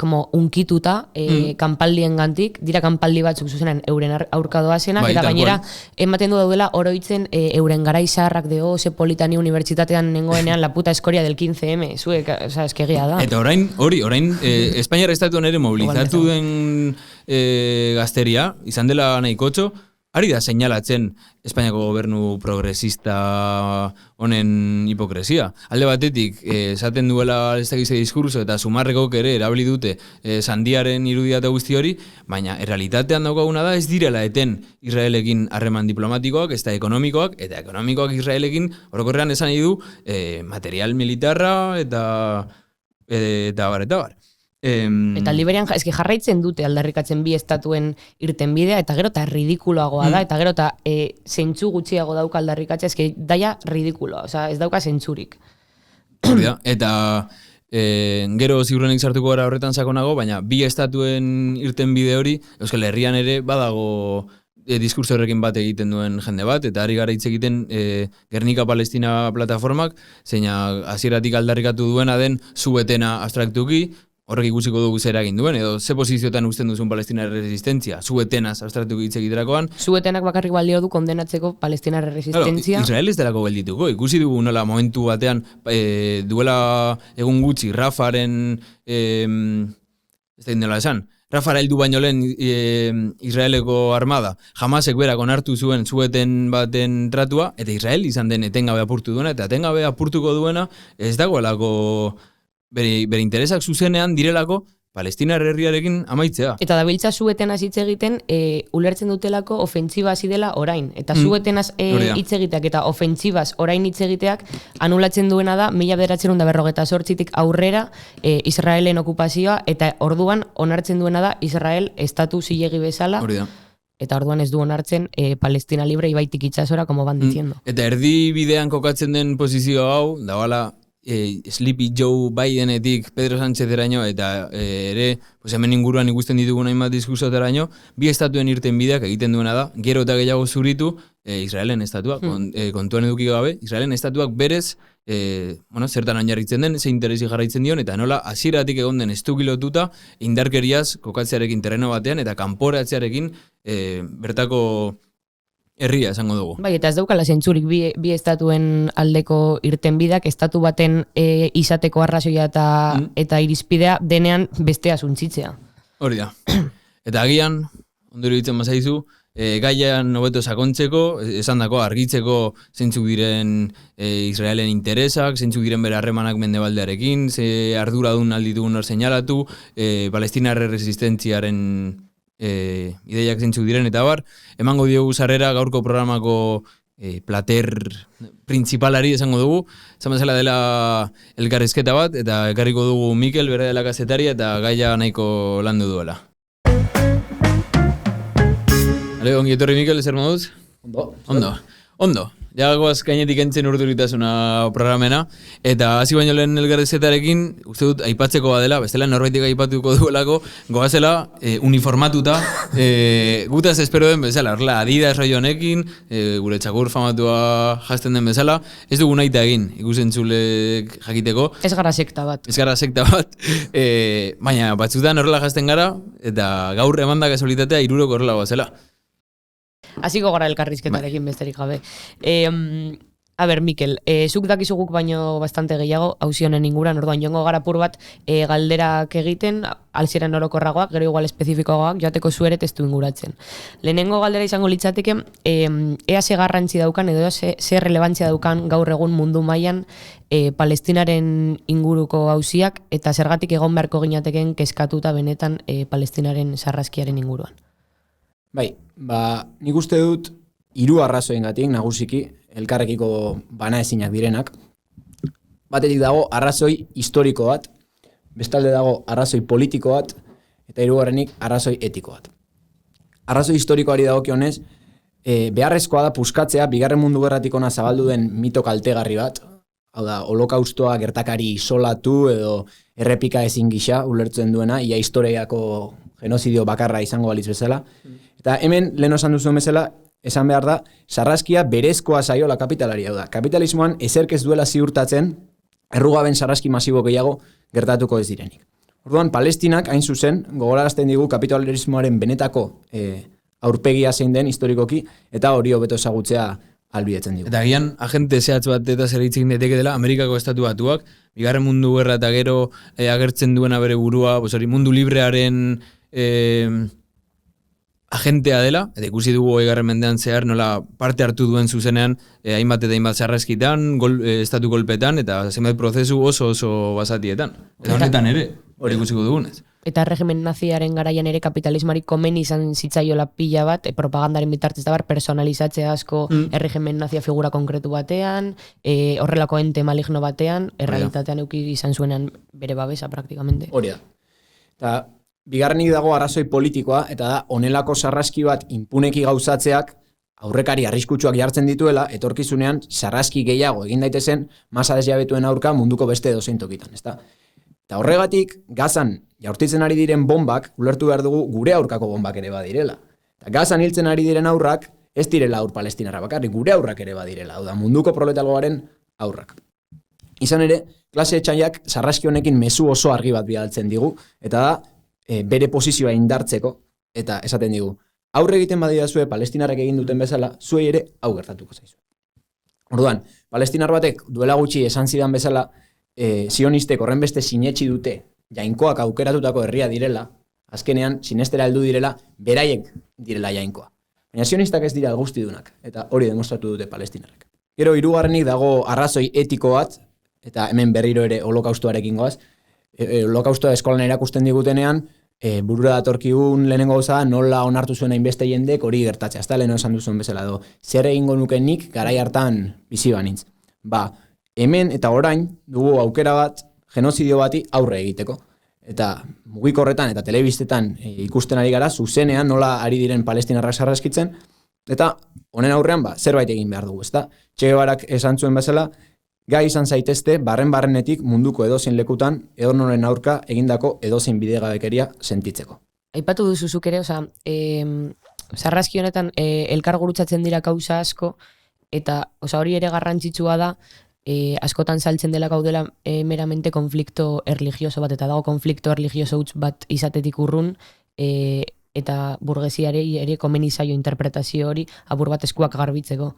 S3: como unkituta kanpaldien gantik, dira kanpaldi batzuk zuzenan euren aurka doazenak, eta gainera ematen du daudela oroitzen euren garai zaharrak ze Politania unibertsitatean nengoenean la puta eskoria del 15M, zuek, oza, eskegia da.
S1: Eta orain Espainiar estatuan ere mobilizatu den gazteria, izan dela nahikotxo, ari da seinalatzen Espainiako gobernu progresista honen hipokresia. Alde batetik, esaten duela ez dakize diskurso eta sumarrekok ere erabili dute sandiaren irudia eta guzti hori, baina errealitatean daukaguna da ez direla eten Israelekin harreman diplomatikoak, ez da ekonomikoak, eta ekonomikoak Israelekin orokorrean esan nahi du material militarra eta bar.
S3: Eta Liberian jarraitzen dute aldarrikatzen bi estatuen irten bidea, eta gero eta ridikuloagoa da, eta gero eta zentzu gutxiago dauka aldarrikatzea, daia ridikuloa, ez dauka zentzurik.
S1: Eta gero ziurrenik sartuko gara horretan sakonago, baina bi estatuen irten bide hori, Euskal Herrian ere badago diskurso horrekin bat egiten duen jende bat, eta ari gara hitz egiten Gernika Palestina plataformak, zeina hasieratik aldarrikatu duena den subetena abstraktuki, horrek ikusiko dugu zer egin duen, edo ze posiziotan usten duzun Palestinar resistentzia, zuetenaz abstraktuko hitz egiterakoan.
S3: Zuetenak bakarrik balio du kondenatzeko Palestinar resistentzia.
S1: Claro, Israel ez delako geldituko, ikusi dugu nola momentu batean duela egun gutxi Rafaren, ez da indela esan, Rafara heldu baino lehen Israeleko armada Hamasek berak onartu zuen zueten baten tratua, eta Israel izan den etengabe apurtu duena, eta etengabe apurtuko duena ez dagoelako bere interesak zuzenean direlako Palestinar herriarekin amaitzea.
S3: Eta dabiltza zuetenaz hitz egiten ulertzen dutelako ofentsiba hasi dela orain. Eta zuetenaz hitz egiteak eta ofentsibaz orain hitz egiteak anulatzen duena da 1948tik aurrera Israelen okupazioa, eta orduan onartzen duena da Israel estatu zilegi bezala. Eta orduan ez du onartzen Palestina libre ibaitik itsasora, como van diciendo.
S1: Eta erdi bidean kokatzen den posizio hau, da bala, Sleepy Joe Bidenetik Pedro Sánchezeraino eta ere pues hemen inguruan ikusten ditugun hainbat diskursoetaraino, bi estatuen irten bideak egiten duena da, gero eta gehiago zuritu Israelen estatua, kontuan eduki gabe, Israelen estatuak berez zertan oinarritzen den, ze interesi jarraitzen dion, eta nola hasieratik egon den estukilotuta indarkeriaz kokatzearekin terreno batean eta kanporatzearekin bertako herria esango dugu.
S3: Bai, eta ez daukala zentzurik bi estatuen aldeko irtenbideak, estatu baten izateko arrazoia eta irizpidea denean bestea suntzitzea.
S1: Hori da. Eta agian, ondori ditzen bazaizu, gaian hobeto sakontzeko, esandako argitzeko zeintzuk diren Israelen interesak, zeintzuk diren bere harremanak Mendebaldearekin, ze arduradun alditugun hor seinalatu, Palestinar resistentziaren ideiak zeintzuk diren, eta bar, emango diogu sarrera gaurko programako plater principalari esango dugu, esan bezala dela elkarrizketa bat, eta ekarriko dugu Mikel, bera dela kazetaria, eta gaia nahiko landu duela. Ale, ongi etorri Mikel, zer moduz? Ondo. Jagoaz gainetik entzen urduritasuna programena, eta hasi baino lehen elkarrizketarekin, uste dut aipatzeko badela, bestela norbaitik aipatuko duelako, goazela uniformatuta, gutaz espero den bezala, orla, Adidas rollo honekin, gure txakur famatua jazten den bezala, ez dugu nahi egin, ikusentzulek jakiteko.
S3: Ez gara sekta bat.
S1: Baina batzutan horrela jazten gara, eta gaur emandak esolitatea 3 horrela goazela.
S3: Hasiko gara elkarrizketarekin besterik gabe. A ber, Mikel, zuk dakizuguk baino bastante gehiago, hauzi honen inguran, orduan joango gara apur bat galderak egiten, alziren orokorragoak, gero igual espezifikoagoak, joateko zuere testu inguratzen. Lehenengo galdera izango litzateke, ea ze garrantzi daukan, edo ze relevantzia daukan gaur egun mundu mailan Palestinaren inguruko hauziak, eta zergatik egon beharko ginateken kezkatuta benetan Palestinaren sarraskiaren inguruan.
S6: Bai, nik uste dut 3 arrazoiengatik nagusiki elkarrekiko banaezinak direnak. Batetik dago arrazoi historiko bat, bestalde dago arrazoi politiko bat, eta 3. arrazoi etiko bat. Arrazoi historikoari dagokionez, beharrezkoa da puskatzea Bigarren Mundu Gerratik hona zabaldu den mito kaltegarri bat, hau da, holokaustoa gertakari isolatu edo errepika ezin gisa ulertzen duena, ia historiako genozidio bakarra izango balitz bezala. Eta hemen, lehen esan duzuen bezala, esan behar da, sarraskia berezkoa zaiola kapitalari, hau da. Kapitalismoan ezerk ez duela ziurtatzen, errugaben sarraski masibo gehiago gertatuko ez direnik. Orduan, Palestinak, hain zuzen, gogorarazten digu kapitalismoaren benetako aurpegia zein den historikoki, eta hori hobeto ezagutzea albidetzen digu.
S1: Eta gian, agente zehatz bat eta zer hitzik daiteke dela, Amerikako estatu batuak, Bigarren Mundu Gerra eta gero agertzen duena bere burua, mundu librearen agentea dela, eta ikusi dugu 20. mendean zehar nola parte hartu duen zuzenean hainbat eta hainbat sarraskitan, estatu golpetan, eta zenbait prozesu oso basatietan. Eta honetan ere, hori ikusiko dugunez.
S3: Eta erregimen naziaren garaian ere kapitalismari komeni izan zitzaiola pila bat, propagandaren bitartez da bar, personalizatzea asko erregimen nazia figura konkretu batean, horrelako ente maligno batean, errealitatean euki izan zuenan bere babesa praktikamente.
S6: Hori da. Eta bigarrenik dago arrazoi politikoa, eta da, honelako sarraski bat impuneki gauzatzeak aurrekari arriskutsuak jartzen dituela, etorkizunean sarraski gehiago egin daitezen masa desjabetuen aurka munduko beste edozein tokitan, ezta? Eta horregatik, Gazan jaurtitzen ari diren bombak, ulertu behar dugu gure aurkako bombak ere badirela. Eta Gazan hiltzen ari diren aurrak, ez direla aur palestinarra bakarrik, gure aurrak ere badirela, hau da, munduko proletalgoaren aurrak. Izan ere, klase etxaiak sarraski honekin mezu oso argi bat bidaltzen digu, eta da, bere posizioa indartzeko, eta esaten digu, aurre egiten badidazue palestinarrek egin duten bezala, zuei ere hau gertatuko zaizu. Orduan, palestinar batek duela gutxi esan zidan bezala, sionistek horrenbeste sinetsi dute, jainkoak aukeratutako herria direla, azkenean sinestera heldu direla, beraiek direla jainkoa. Baina sionistak ez dira guztidunak, eta hori demostratu dute palestinarrek. Gero, hirugarrenik dago arrazoi etiko bat, eta hemen berriro ere holokaustoarekin goaz, holokaustoa eskolan erakusten digutenean, burura datorkigun lehenengo gauza nola onartu zuen hainbeste jendek hori gertatzea. Ez da lehen esan duzuen bezala do. Zer egingo nuke nik garai hartan bizi banintz. Hemen eta orain dugu aukera bat genozidio bati aurre egiteko. Eta mugikorretan eta telebistetan ikusten ari gara, zuzenean nola ari diren palestinarrak sarraskitzen, eta honen aurrean zerbait egin behar dugu. Che Guevarak esan zuen bezala, gai izan zaitezte, barren-barrenetik munduko edozein lekutan, edonoren aurka egindako edozein bidegabekeria sentitzeko.
S3: Aipatu duzuzuk ere, sarraski honetan elkar gurutzatzen dira kausa asko, eta hori ere garrantzitsua da, askotan saltzen dela gaudela meramente konflikto erligioso bat, eta dago konflikto erligioso huts bat izatetik urrun, eta burgesiari ere komeni zaio interpretazio hori apur bat eskuak garbitzeko.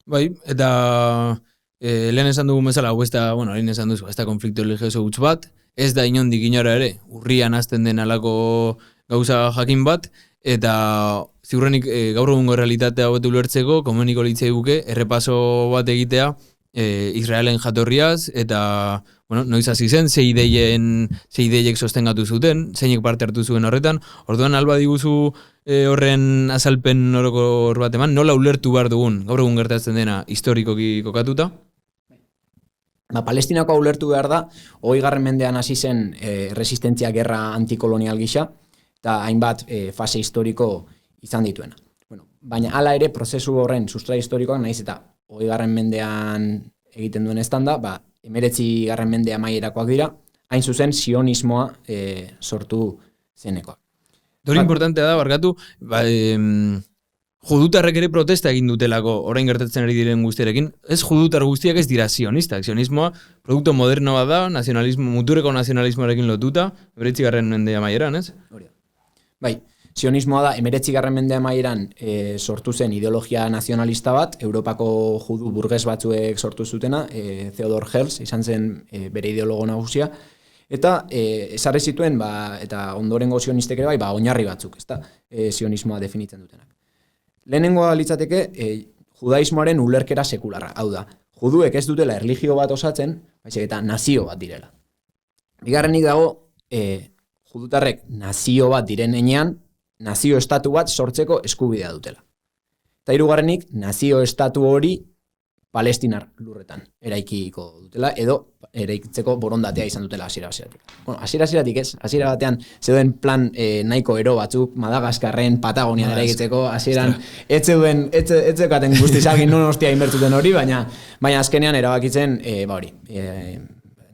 S1: Bai, eta lehen esan dugu bezala, lehen esan duzu, ez da konflikto religioso huts bat, ez da inondik inora ere, urrian hasten den alako gauza jakin bat, eta ziurrenik gaur egungo realitatea hobetu ulertzeko, komuniko litzei buke, errepaso bat egitea, Israelen jatorriaz, eta noiz hasi zen, ze ideiek sostengatu zuten, zeinek parte hartu zuen horretan, orduan alba diguzu horren azalpen orokor bat eman, nola ulertu behar dugun, gaur egun gertatzen dena historikoki kokatuta?
S6: Palestinako ulertu behar da, 20. mendean hasi zen resistentzia gerra antikolonial gisa, eta hainbat fase historiko izan dituena. Baina hala ere, prozesu horren sustra historikoak nahiz eta 20. mendean egiten duen estanda, 19. mendea amaierakoak dira, hain zuzen sionismoa sortu zenekoak.
S1: Hori importantea da, barkatu, judutarrek ere protesta egin dutelako orain gertatzen ari diren guztiarekin. Ez judutar guztiak ez dira sionistak. Sionismoa produktu moderno bat da, muturreko nazionalismoarekin lotuta, 19. mendea amaieran, ez?
S6: Bai, sionismoa da 19. mendea amaieran sortu zen ideologia nazionalista bat, Europako judu burges batzuek sortu zutena, Theodor Herzl izan zen bere ideologo nagusia, eta ezarri zituen, eta ondorengo sionistek ere oinarri batzuk, sionismoa definitzen dutenak. Lehenengoa litzateke, judaismoaren ulerkera sekularra, hau da, juduek ez dutela erlijio bat osatzen, baizik eta nazio bat direla. Bigarrenik dago, judutarrek nazio bat diren enean, nazio estatu bat sortzeko eskubidea dutela. Eta hirugarrenik, nazio estatu hori palestinar lurretan eraikiko dutela, edo eraikitzeko borondatea izan dutela hasiera-hasieratik. Hasiera-hasieratik ez, hasiera batean zeuden plan nahiko ero batzuk, Madagaskarren, Patagonian eraikitzeko, hasieran etzeukaten guztizagin non hostia inbertuten hori, baina azkenean erabakitzen,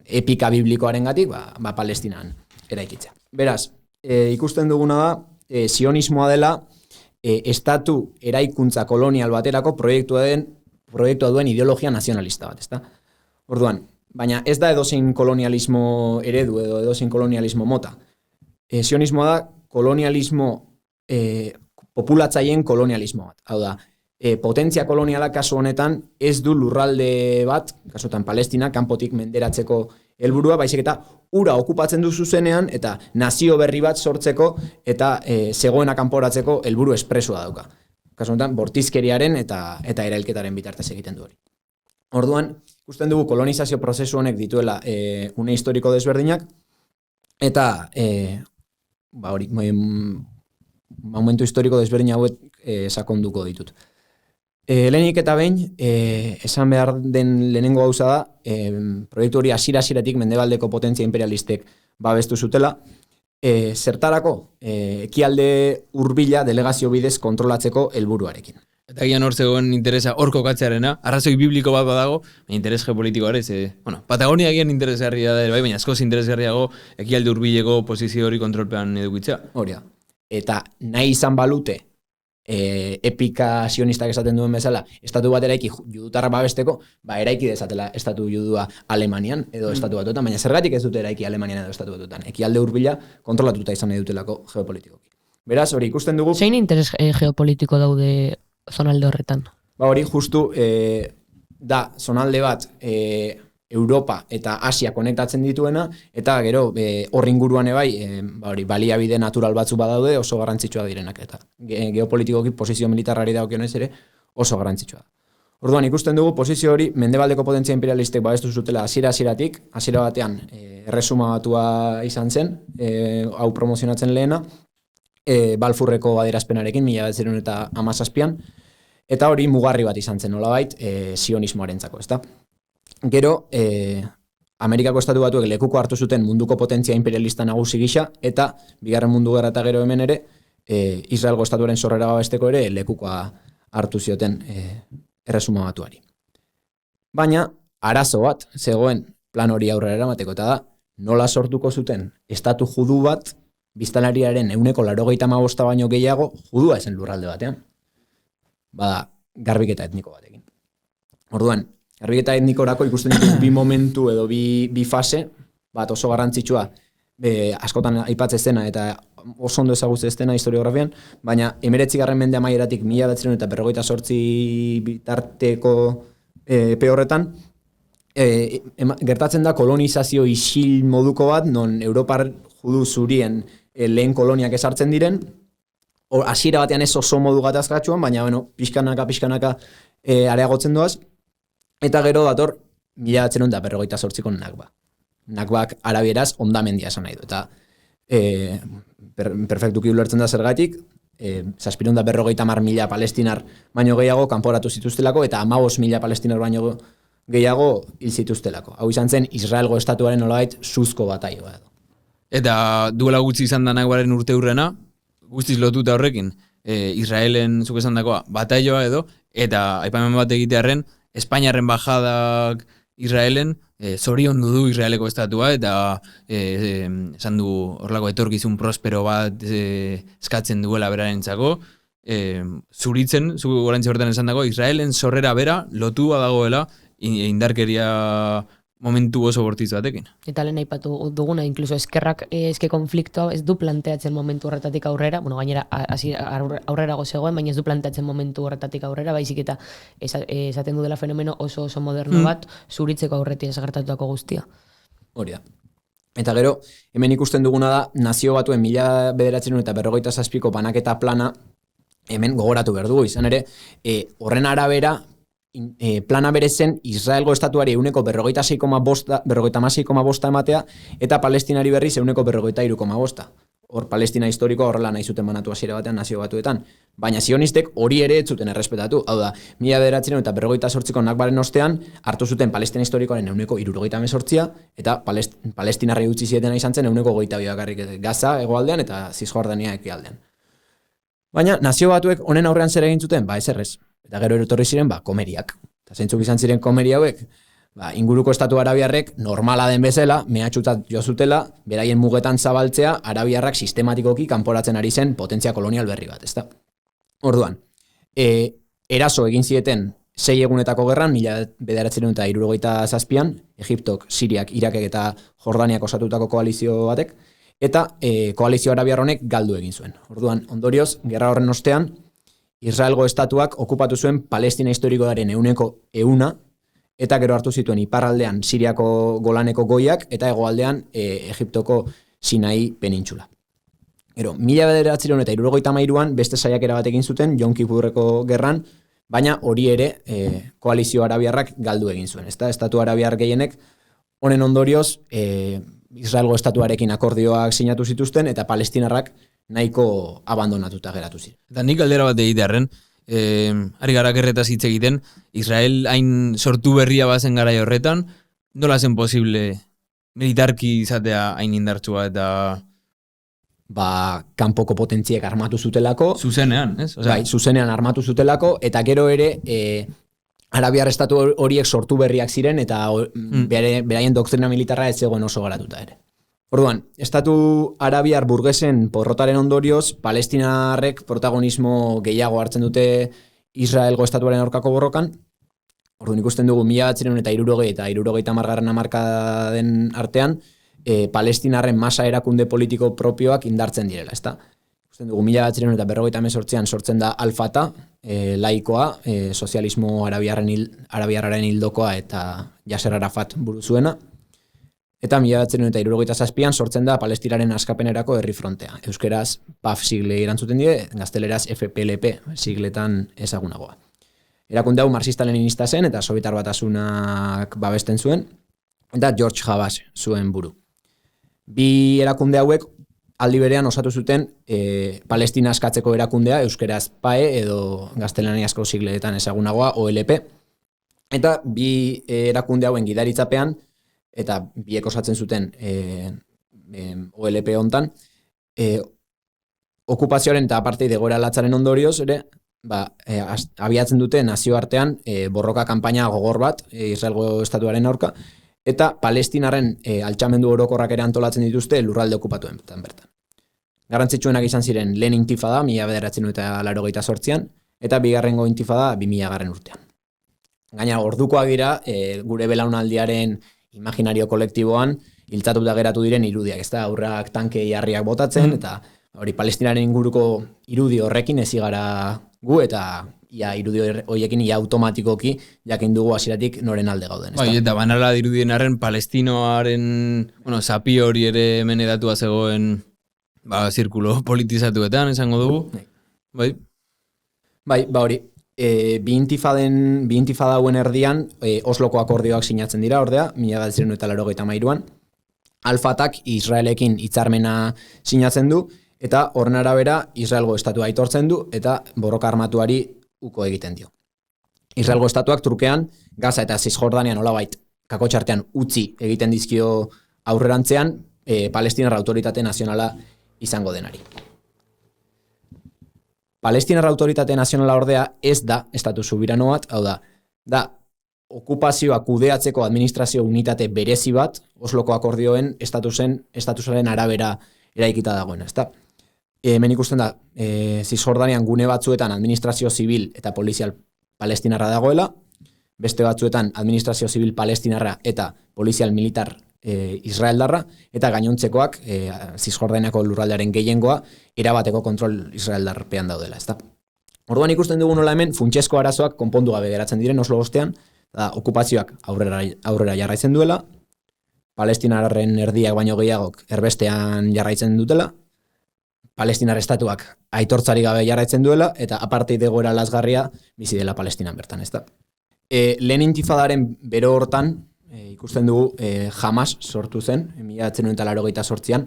S6: epika biblikoarengatik, Palestinan eraikitzea. Beraz, ikusten duguna da, sionismoa dela, estatu eraikuntza kolonial baterako proiektua duen ideologia nazionalista bat, ezta? Orduan, baina ez da edozein kolonialismo eredu edo edozein kolonialismo mota. Sionismoa da kolonialismo, populatzaien kolonialismo bat. Hau da, potentzia koloniala kasu honetan ez du lurralde bat, kasutan Palestina, kanpotik menderatzeko helburua, baizik eta ura okupatzen du zuzenean eta nazio berri bat sortzeko eta zegoena kanporatzeko helburu espresua dauka. Kasu honetan, bortizkeriaren eta erailketaren bitartez egiten du hori. Orduan, ikusten dugu kolonizazio prozesu honek dituela une historiko desberdinak, eta momentu historiko desberdin hauek sakonduko ditut. Lehenik eta behin, esan behar den lehenengo gauza da, proiektu hori hasiera-hasieratik mendebaldeko potentzia imperialistek babestu zutela, zertarako ekialde hurbila delegazio bidez kontrolatzeko helburuarekin.
S1: Eta gian hor zegoen interesa hor kokatzearena, arrazoi bibliko bat badago, interes geopolitikoa ere, Patagonia gian interesgarria da, baina askoz interesgarriago ekialde hurbileko posizio hori kontrolpean edukitzea.
S6: Hori da. Eta nahi izan balute epika sionistak esaten duen bezala, estatu bat eraiki judutarra babesteko, eraiki dezatela estatu judua Alemanian edo estatu batuetan, baina zergatik ez dute eraiki Alemanian edo estatu batuetan. Ekialde hurbila kontrolatuta izan nahi dutelako geopolitikoki. Beraz, hori ikusten dugu...
S3: Zein interes geopolitiko daude zonalde horretan?
S6: Hori justu da zonalde bat Europa eta Asia konektatzen dituena, eta gero horri inguruan ebai baliabide natural batzu badaude oso garrantzitsua direnak, eta geopolitikoki posizio militarrari dagokionez ere oso garrantzitsua da. Orduan ikusten dugu posizio hori mendebaldeko potentzia imperialistek babestu zutela hasiera batean erresuma batua izan zen, hau promozionatzen lehena, Balfourreko adierazpenarekin 1917an, eta hori mugarri bat izan zen nolabait sionismoarentzako, ezta? Gero, Amerikako estatu batuek lekuko hartu zuten munduko potentzia imperialista nagusi gisa, eta Bigarren Mundu Gerra eta gero hemen ere, Israelgo estatuaren sorrera babesteko ere lekukoa hartu zioten erresuma batuari. Baina, arazo bat zegoen plan hori aurrera eramateko, eta da, nola sortuko zuten estatu judu bat, biztanleriaren 85% baino gehiago judua ezen lurralde batean. Bada, garbiketa etniko batekin. Orduan, garbiketa etnikorako ikusten ditugu bi momentu edo bi fase, bat oso garrantzitsua, askotan aipatze zena eta oso ondo ezagutze zena historiografian, baina 19. mende amaieratik 1948 bitarteko epe horretan, gertatzen da kolonizazio isil moduko bat, non Europar judu zurien lehen koloniak ezartzen diren, hasiera batean ez oso modu gatazkatsuan, baina pixkanaka areagotzen doaz, eta gero dator 1948ko Nakba. Nakbak arabieraz ondamendia esan nahi du, eta perfektuki ulertzen da zergatik, 750.000 palestinar baino gehiago kanporatu zituztelako, eta 15.000 palestinar baino gehiago hil zituztelako. Hau izan zen Israelgo estatuaren nolabait suzko bataioa edo.
S1: Eta duela gutxi izan da Nakbaren urte hurrena, guztiz lotuta horrekin, Israelen zuk esan dakoa bataioa edo, eta aipamen bat egitearren, Espainiarren bajadak Israelen, zorion du Israeleko estatua, eta esan du horlako etorkizun prospero bat eskatzen duela berarentzako, zuritzen, zu gorantzi horretan esan dago, Israelen sorrera bera lotua dagoela indarkeria momentu oso bortitz batekin.
S3: Eta lehen aipatu duguna, inkluso eskerrak eske konfliktoa ez du planteatzen momentu horretatik aurrera, gainera aurrerago zegoen, baina ez du planteatzen momentu horretatik aurrera, baizik eta esaten du dela fenomeno oso moderno bat, zuritzeko aurretik gertatutako guztia.
S6: Hori da. Eta gero, hemen ikusten duguna da, nazio batuen 1947ko banaketa plana, hemen gogoratu behar dugu, izan ere, horren arabera, plana bere zen Israelgo estatuari 46,5 ematea eta Palestinari berriz 43,5. Hor Palestina historikoa horrela nahi zuten banatu hasiera batean nazio batuetan. Baina zionistek hori ere ez zuten errespetatu. Hau da, 1948ko Nakbaren ostean hartu zuten Palestina historikoaren 78% eta Palestinarri utzi zietena izan zen 22 bakarrik Gaza hegoaldean eta Zisjordania ekialdean. Baina nazio batuek honen aurrean zer egin zuten? Ezerrez. Eta gero etorri ziren, komeriak. Eta zeintzuk izan ziren komeri hauek? Inguruko estatu arabiarrek normala den bezala, mehatxutat jo zutela, beraien mugetan zabaltzea, arabiarrak sistematikoki kanporatzen ari zen potentzia kolonial berri bat, ezta? Orduan, eraso egin zieten 6 egunetako gerran, 1967an, Egiptok, Siriak, Irakek eta Jordaniak osatutako koalizio batek, eta koalizio arabiar honek galdu egin zuen. Orduan, ondorioz, gerra horren ostean, Israelgo estatuak okupatu zuen Palestina historikoaren 100%, eta gero hartu zituen iparraldean Siriako Golaneko goiak, eta hegoaldean Egiptoko Sinai penintxula. Gero, 1973an beste saiakera bat egin zuten, Yom Kippurreko gerran, baina hori ere koalizio arabiarrak galdu egin zuen. Estatu arabiar gehienek, honen ondorioz, Israelgo estatuarekin akordioak sinatu zituzten, eta palestinarrak nahiko abandonatuta geratu ziren.
S1: Eta nik galdera bat egitearren, ari gara gerretaz hitz egiten, Israel hain sortu berria bazen garai horretan, nola zen posible militarki izatea hain indartsua eta...
S6: kanpoko potentziek armatu zutelako.
S1: Zuzenean, ez?
S6: Zuzenean armatu zutelako, eta gero ere arabiar estatu horiek sortu berriak ziren, eta beraien doktrina militarra ez zegoen oso garatuta ere. Orduan, Estatu Arabiar burgesen porrotaren ondorioz, palestinarrek protagonismo gehiago hartzen dute Israelgo estatuaren aurkako borrokan. Orduan, ikusten dugu 1960 eta 1970 hamarkaden artean, palestinarren masa erakunde politiko propioak indartzen direla, ezta? Ikusten dugu 1958an sortzen da Al-Fatah, laikoa, sozialismo arabiarraren hildokoa eta Yasser Arafat buru zuena. Eta 1977an sortzen da Palestinaren askapenerako herri frontea. Euskeraz PAF sigle erantzuten die, gazteleraz FPLP sigletan ezagunagoa. Erakunde hau marxista-leninista zen eta Sobietar Batasunak babesten zuen, eta George Habash zuen buru. Bi erakunde hauek aldi berean osatu zuten Palestina askatzeko erakundea, euskeraz PAE edo gaztelaniazko sigleetan ezagunagoa OLP. Eta bi erakunde hauen gidaritzapean, eta biek osatzen zuten OLP hontan, okupazioaren eta apartheid egoera latzaren ondorioz ere, abiatzen dute nazioartean borroka kanpaina gogor bat Israelgo estatuaren aurka, eta Palestinaren altxamendu orokorrak ere antolatzen dituzte lurralde okupatuen bertan. Garrantzitsuenak izan ziren lehen intifada 1988an, eta bigarrengo intifada 2000 urtean. Gaina ordukoak dira gure belaunaldiaren imaginario kolektiboan hiltzatuta geratu diren irudiak, ezta aurrak tanke jarriak botatzen, eta hori Palestinaren inguruko irudi horrekin ezi gara gu, eta irudi horiekin automatikoki jakin dugu hasieratik noren alde gauden.
S1: Bai, eta banala dirudien arren palestinoaren, zapi hori ere hemen edatua zegoen zirkulo politizatuetan, esango dugu. Bai.
S6: Bai, hori. Bi intifada hauen erdian Osloko akordioak sinatzen dira, ordea, 1983an. Al-Fatahk Israelekin hitzarmena sinatzen du, eta horren arabera Israelgo estatua aitortzen du, eta borroka armatuari uko egiten dio. Israelgo estatuak trukean, Gaza eta Cisjordanian nolabait kakotxartean utzi egiten dizkio aurrerantzean, Palestinar Autoritate Nazionala izango denari. Palestinar Autoritate Nazionala ordea ez da estatu subirano bat, hau da okupazioa kudeatzeko administrazio unitate berezi bat, Osloko akordioen estatusaren arabera eraikita dagoena, ezta? Hemen ikusten da, Cisjordanian gune batzuetan administrazio zibil eta polizial palestinarra dagoela, beste batzuetan administrazio zibil palestinarra eta polizial militar israeldarra, eta gainontzekoak Cisjordaniako lurraldearen gehiengoa erabateko kontrol israeldarpean daudela, ezta? Orduan ikusten dugu nola hemen funtsezko arazoak konpondu gabe geratzen diren Oslo ostean, da okupazioak aurrera jarraitzen duela, palestinarren erdiak baino gehiagok erbestean jarraitzen dutela, palestinar estatuak aitortzari gabe jarraitzen duela, eta apartheid egoera lasgarria bizi dela Palestinan bertan, ezta? Lehen intifadaren bero hortan, ikusten dugu Hamas sortu zen, 1988an,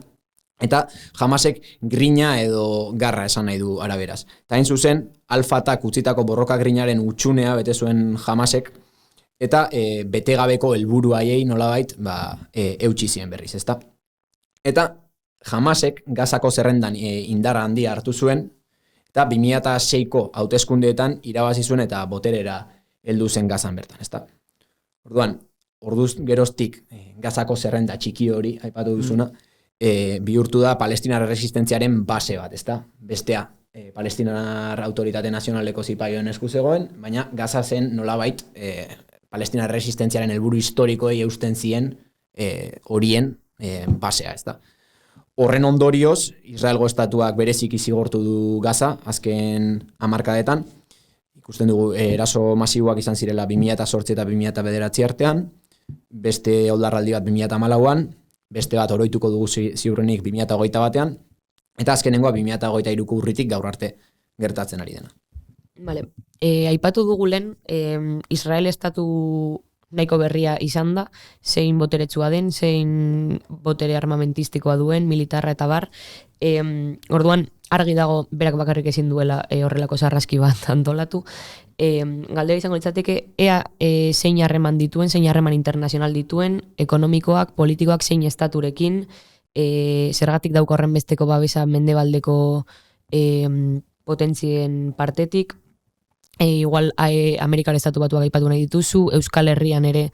S6: eta Hamasek grina edo garra esan nahi du araberaz. Eta hain zuzen, Al-Fatahk utzitako borroka grinaren utxunea bete zuen Hamasek, eta betegabeko helburu haiei nolabait eutsi zien berriz, ezta? Eta Hamasek Gazako zerrendan indarra handia hartu zuen, eta 2006ko hauteskundeetan irabazi zuen eta boterera heldu zen Gazan bertan, ezta? Orduan, orduz geroztik Gazako zerrenda txiki hori aipatu duzuna, bihurtu da Palestinar resistentziaren base bat, ezta? Bestea, Palestinar Autoritate Nazionaleko zipaioen esku zegoen, baina Gaza zen nolabait Palestinar resistentziaren helburu historikoei eusten zien horien basea, ezta? Horren ondorioz, Israelgo estatuak bereziki zigortu du Gaza, azken hamarkadetan. Ikusten dugu eraso masiboak izan zirela 2008 eta 2009 artean, beste oldarraldi bat 2014an, beste bat oroituko dugu ziurrenik 2021an, eta azkenengoa 2023ko urritik gaur arte gertatzen ari dena.
S3: Vale. Aipatu dugu lehen, Israel estatu nahiko berria izan da, zein boteretsua den, zein botere armamentistikoa duen, militarra eta bar. Orduan, argi dago berak bakarrik ezin duela horrelako sarraski bat antolatu. Galdera izango litzateke, ea zein harreman dituen, zein harreman internazional dituen, ekonomikoak, politikoak, zein estaturekin, zergatik dauka horren besteko babesa mendebaldeko potentzien partetik, igual Amerikar estatu batuak aipatu nahi dituzu, Euskal Herrian ere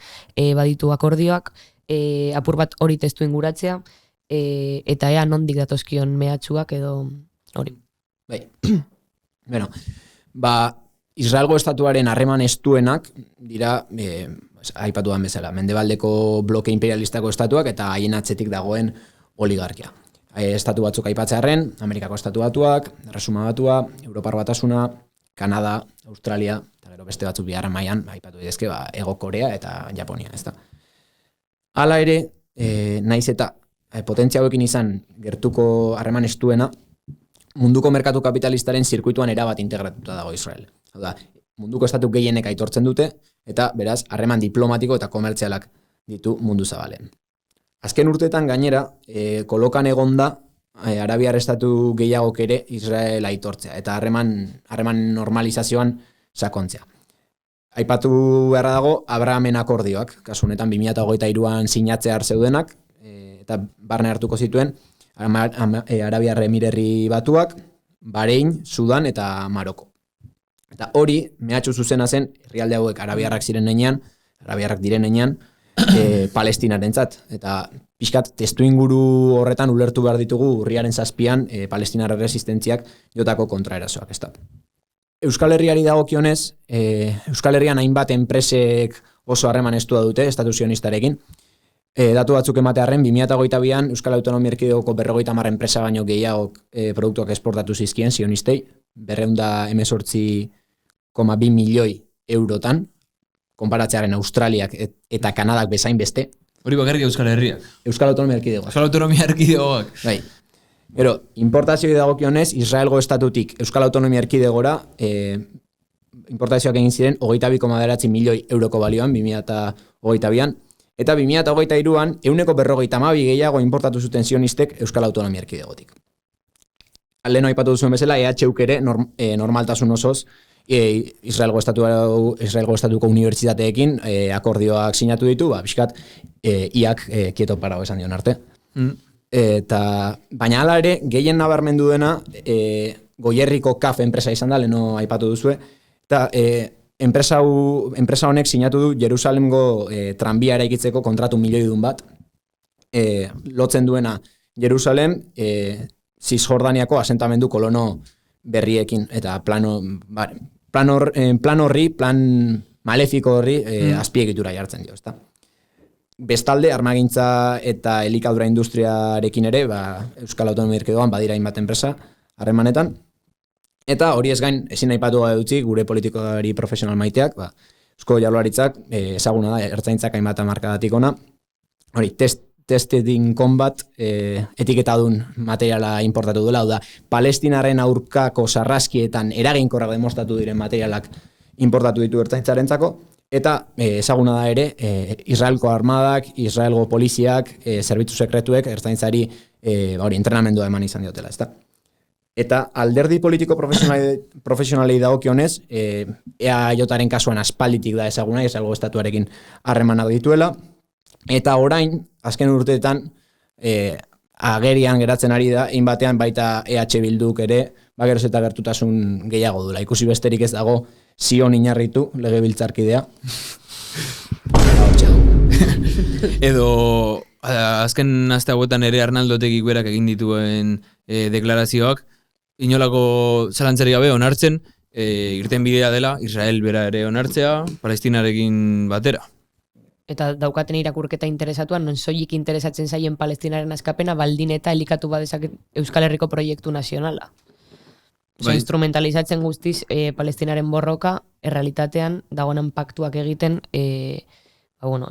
S3: baditu akordioak, apur bat hori testu inguratzea, eta ea nondik datozkion mehatxuak edo hori.
S6: Bai. Bueno, Israelgo estatuaren harreman estuenak dira, aipatu dan bezala, mendebaldeko bloke imperialistako estatuak eta haien atzetik dagoen oligarkia. Estatu batzuk aipatzearren, Amerikako estatu batuak, Erresuma Batua, Europar Batasuna, Kanada, Australia, eta gero beste batzuk bigarren mailan aipatu dizke, Hego Korea eta Japonia, ezta. Hala ere, naiz eta potentzia hauekin izan gertuko harreman estuena, munduko merkatu kapitalistaren zirkuituan erabat integratuta dago Israel. Hau da, munduko estatu gehienek aitortzen dute, eta beraz, harreman diplomatiko eta komertzialak ditu mundu zabalen. Azken urteetan gainera, kolokan egonda Arabiar estatu gehiagok ere Israel aitortzea, eta harreman normalizazioan sakontzea. Aipatu beharra dago, Abrahamen akordioak, kasu honetan 2023an sinatzear zeudenak, eta barne hartuko zituen, Arabiar Emirerri Batuak, Bahrein, Sudan eta Maroko. Eta hori, mehatxu zuzena zen, herrialde hauek arabiarrak diren heinean, Palestinarentzat. Eta pixkat, testu inguru horretan ulertu behar ditugu urriaren 7an Palestinar resistentziak jotako kontraerasoak. Euskal Herriari dagokionez, Euskal Herrian hainbat enpresek oso harreman estua dute, estatu sionistarekin. Datu batzuk ematearren, 2022an Euskal Autonomia Erkidegoko 50 enpresa baino gehiago produktuak esportatu zizkien sionistei, 218,2 milioi eurotan, konparatzearen Australiak eta Kanadak bezain beste.
S1: Hori bakarrik Euskal Herriak.
S6: Euskal Autonomia Erkidegoak.
S1: Euskal Autonomia Erkidegoak.
S6: Bai. Gero, importazioi dagokionez, Israelgo estatutik Euskal Autonomia Erkidegora importazioak egin ziren 22,9 milioi euroko balioan 2022an, eta 2023an 152 gehiago importatu zuten sionistek Euskal Autonomia Erkidegotik. Lehen aipatu duzuen bezala, EHUk ere normaltasun osoz Israelgo estatuko unibertsitateekin akordioak sinatu ditu, pixkat iak kieto parao esan dion arte. Baina hala ere, gehien nabarmendu dena Goierriko KAF enpresa izan da, leheno aipatu duzue, eta enpresa honek sinatu du Jerusalemgo tranbia eraikitzeko kontratu milioidun bat, lotzen duena Jerusalem, Cisjordaniako asentamendu kolono berriekin, eta plan malefiko horri azpiegitura jartzen dio, ezta? Bestalde, armagintza eta elikadura industriarekin ere, Euskal Autonomia Erkidegoan badira hainbat enpresa harremanetan, eta hori ez gain, ezin aipatu gabe dutzi, gure politikari profesional maiteak, Eusko Jaurlaritzak, ezaguna da, ertzaintzak hainbat hamarkadatik ona, hori, testing combat etiketadun materiala importatu duela, hau da, Palestinaren aurkako sarraskietan eraginkorrak demostratu diren materialak importatu ditu ertzaintzarentzako, eta ezaguna da ere, Israelko armadak, Israelgo poliziak, zerbitzu sekretuek ertzaintzari entrenamendua eman izan diotela, ezta? Eta alderdi politiko profesionalei dagokionez, EAJaren kasuan aspalditik da ezaguna, Israelgo estatuarekin harremanak dituela, eta orain, azken urteetan, agerian geratzen ari da, hainbatean baita EH Bilduk ere, geroz eta gertutasun gehiago duela. Ikusi besterik ez dago, Zion Inarritu, legebiltzarkidea.
S1: Edo, azken aste hauetan ere Arnaldotegik berak egin dituen deklarazioak, inolako zalantzarik gabe onartzen, irten bidea dela, Israel bera ere onartzea, Palestinarekin batera.
S3: Eta daukaten irakurketa interesatuan, non soilik interesatzen zaien Palestinaren askapena, baldin eta elikatu badezak Euskal Herriko proiektu nazionala. Instrumentalizatzen guztiz Palestinaren borroka, errealitatean dagoenan paktuak egiten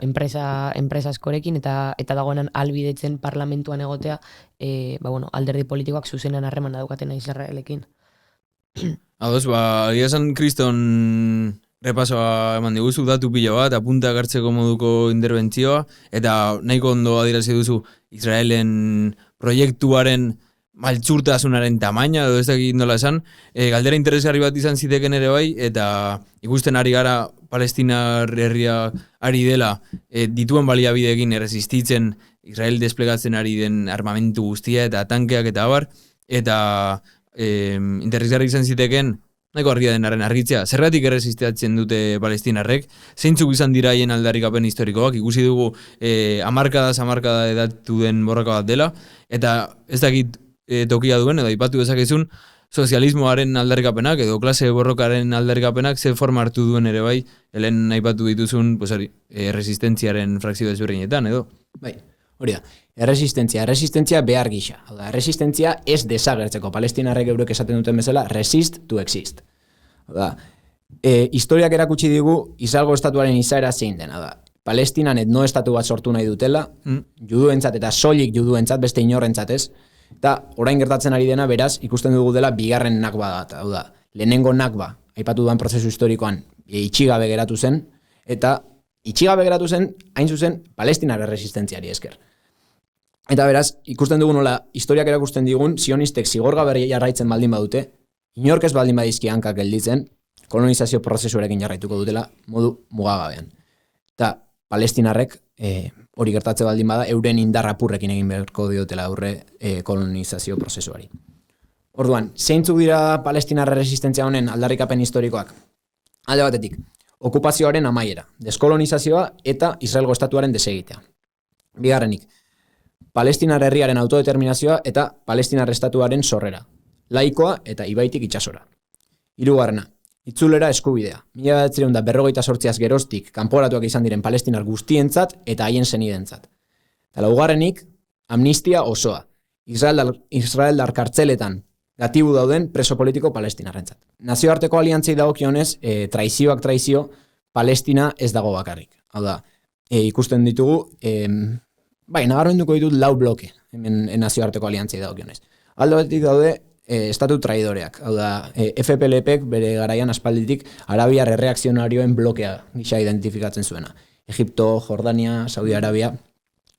S3: enpresa askorekin eta dagoenan albidetzen parlamentuan egotea alderdi politikoak zuzenean harremana daukaten Israelekin.
S1: Ados, egia esan kriston repasoa eman diguzu, datu pila bat, apunta hartzeko moduko interbentzioa, eta nahiko ondo adierazi duzu Israelen proiektuaren maltsurtasunaren tamaina, edo ez dakit nola esan, galdera interesgarri bat izan ziteken ere bai, eta ikusten ari gara Palestinar herria ari dela dituen baliabideekin erresistitzen Israel desplegatzen ari den armamentu guztia eta tankeak eta abar, eta interesgarri izan ziteken nahiko argia denaren argitzea, zergatik erresistatzen dute palestinarrek, zeintzuk izan dira haien aldarrikapen historikoak, ikusi dugu hamarkada edatu den borroka bat dela, eta ez dakit tokia duen, edo aipatu dezakezun, sozialismoaren aldarrikapenak edo klase borrokaren aldarrikapenak ze forma hartu duen ere bai, helen aipatu dituzun, resistentziaren frakzio desberdinetan, edo?
S6: Bai, hori da. Erresistentzia behar gisa. Hau da, erresistentzia ez desagertzeko. Palestinarrek eurek esaten duten bezala, resist to exist. Hau da, historiak erakutsi digu Israelgo estatuaren izaera zein den. Hau da, Palestinan etno estatu bat sortu nahi dutela, juduentzat eta soilik juduentzat, beste inorrentzat ez. Eta orain gertatzen ari dena, beraz, ikusten dugu dela bigarren nakba da. Hau da, lehenengo nakba, aipatu duan prozesu historikoan, itxigabe geratu zen, eta itxigabe geratu zen, hain zuzen, Palestinar erresistentziari esker. Eta beraz, ikusten dugu nola, historiak erakusten digun, sionistek zigorgabe jarraitzen baldin badute, inork ez baldin badizki hankak gelditzen, kolonizazio prozesuarekin jarraituko dutela, modu mugagabean. Eta palestinarrek, hori gertatze baldin bada, euren indar apurrekin egin beharko diotela aurre kolonizazio prozesuari. Orduan, zeintzuk dira palestinar resistentzia honen aldarrikapen historikoak? Alde batetik, okupazioaren amaiera, deskolonizazioa eta Israelgo estatuaren desegitea. Bigarrenik, Palestinar herriaren autodeterminazioa eta Palestinar estatuaren sorrera, laikoa eta ibaitik itsasora. Hirugarrena, itzulera eskubidea. 1948 geroztik kanporatuak izan diren palestinar guztientzat eta haien senidentzat. Eta laugarrenik, amnistia osoa. Israeldar kartzeletan gatibu dauden preso politiko palestinarrentzat. Nazioarteko aliantzei dagokionez, traizioak traizio, Palestina ez dago bakarrik. Hau da, ikusten ditugu, nabarmenduko ditut 4 bloke, hemen nazioarteko aliantzei dagokionez. Alde batetik daude, estatu traidoreak. Hau da, FPLPek bere garaian aspalditik arabiar erreakzionarioen blokea gisa identifikatzen zuena. Egipto, Jordania, Saudi Arabia.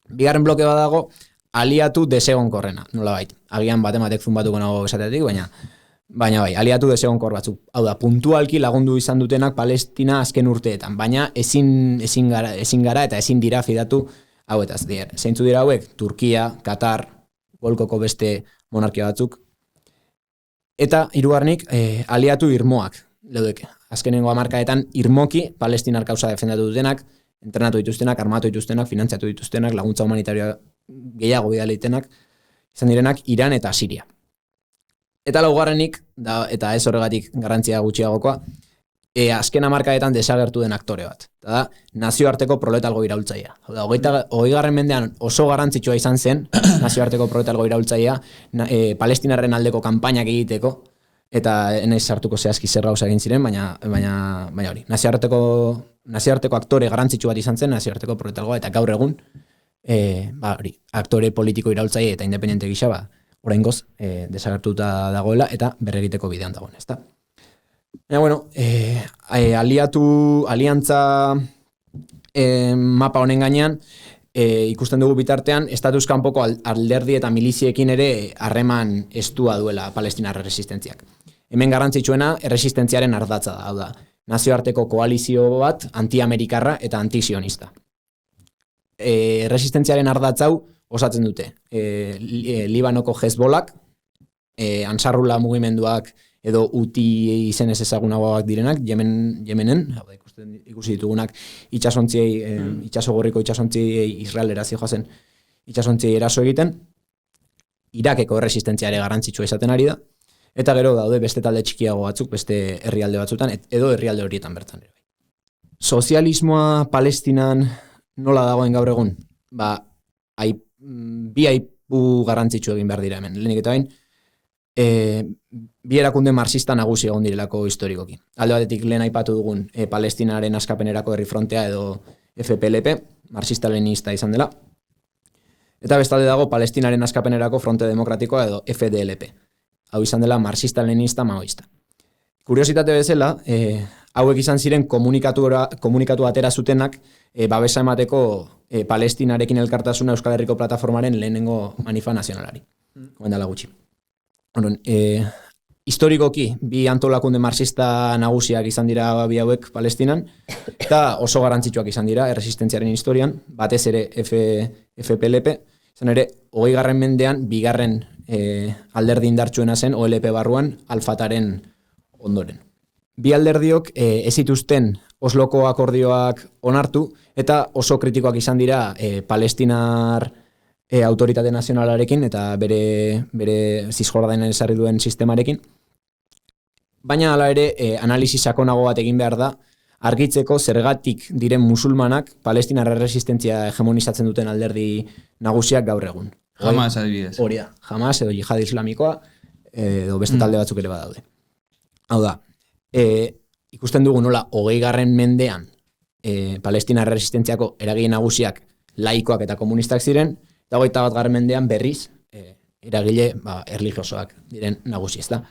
S6: Bigarren bloke badago, aliatu desegonkorrena, nolabait. Agian batematek zumbatuko nago esatetik, baina bai, aliatu desegonkor batzuk. Hau da, puntualki lagundu izan dutenak Palestina azken urteetan, baina ezin gara eta ezin dira fidatu hauetaz. Zeintzu dira hauek? Turkia, Katar, Golkoko beste monarkia batzuk. Eta hirugarrenik, aliatu irmoak leudeke. Azkenengo hamarkadetan irmoki palestinar kausa defendatu dutenak, entrenatu dituztenak, armatu dituztenak, finantzatu dituztenak, laguntza humanitarioa gehiago bidaleitenak, izan direnak Iran eta Siria. Eta laugarrenik, eta ez horregatik garrantzia gutxiagokoa, azken hamarkadetan desagertu den aktore bat. Eta da, nazioarteko proletalgo iraultzailea. 20. mendean oso garrantzitsua izan zen, nazioarteko proletalgo iraultzailea, palestinarren aldeko kanpainak egiteko, eta enaiz sartuko zehazki zer gauza egin ziren, baina hori. Nazioarteko aktore garrantzitsu bat izan zen, nazioarteko proletalgoa, eta gaur egun, aktore politiko iraultzaile eta independente gisa, oraingoz desagertuta dagoela, eta berregiteko bidean dagoen, ezta? Aliantza mapa honen gainean, ikusten dugu bitartean, estatus kanpoko alderdi eta miliziekin ere harreman estua duela palestinar resistentziak. Hemen garrantzitsuena erresistentziaren ardatza da, hau da, nazioarteko koalizio bat anti-amerikarra eta anti-sionista. Erresistentziaren ardatzau osatzen dute. Libanoko Hezbolak, Ansarrula mugimenduak edo UTI izenez ezagunagoak direnak, Yemenen, ikusi ditugunak itxasogorriko itxasontziei Israelera zijoazen itxasontziei eraso egiten, Irakeko erresistentziare garrantzitsua esaten ari da, eta gero daude beste talde txikiago batzuk, beste herrialde batzutan, edo herrialde horietan bertan. Sozialismoa Palestinan nola dagoen gaur egun? Bi aipu garrantzitsu egin behar dira hemen. Lehenik eta bain, bi erakunde marxista nagusi egon direlako historikoki. Alde batetik lehen aipatu dugun Palestinaren askapenerako herri frontea edo FPLP, marxista-leninista izan dela. Eta bestalde dago Palestinaren askapenerako fronte demokratikoa edo FDLP. Hau izan dela marxista-leninista maoista. Kuriositate bezala, hauek izan ziren komunikatu atera zutenak babesa emateko Palestinarekin elkartasuna Euskal Herriko Plataformaren lehenengo manifa nazionalari. Goendala gutxi. Historikoki, bi antolakunde marxista nagusiak izan dira bi hauek Palestinan, eta oso garrantzitsuak izan dira erresistentziaren historian, batez ere FPLP, izan ere, 20. mendean, bigarren alderdi indartsuena zen OLP barruan, Al-Fataren ondoren. Bi alderdiok ez zituzten Osloko akordioak onartu eta oso kritikoak izan dira palestinar autoritate nazionalarekin eta bere Zisjordanen ezarri duen sistemarekin. Baina hala ere analisi sakonago bat egin behar da argitzeko zergatik diren musulmanak palestinar erresistentzia hegemonizatzen duten alderdi nagusiak gaur egun.
S1: Hamas adibidez.
S6: Hori da, Hamas edo jihad islamikoa edo beste talde batzuk ere badaude. Hau da, ikusten dugu nola 20. mendean palestinar erresistentziako eragile nagusiak laikoak eta komunistak ziren, eta 21. mendean berriz eragile erlijiosoak diren nagusi, ezta.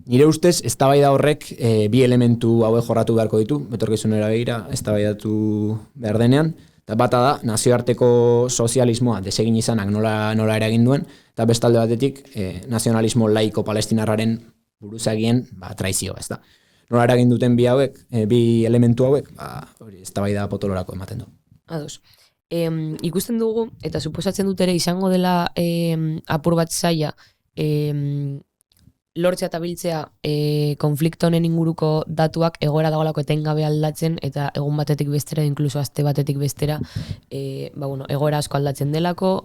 S6: Nire ustez, eztabaida horrek bi elementu hauek jorratu beharko ditu, betorkizunera begira eztabaidatu behar denean, eta bata da, nazioarteko sozialismoa desegin izanak nola eragin duen, eta bestalde batetik nazionalismo laiko palestinarraren buruzagien traizio, ez da. Nola eragin duten bi elementu hauek, hori eztabaida potolorako ematen du.
S3: Ados. Ikusten dugu, eta suposatzen dut ere izango dela apur bat zaila, lortzea eta biltzea konflikto honen inguruko datuak egoera dagoelako etengabe aldatzen eta egun batetik bestera, inkluso aste batetik bestera, egoera asko aldatzen delako,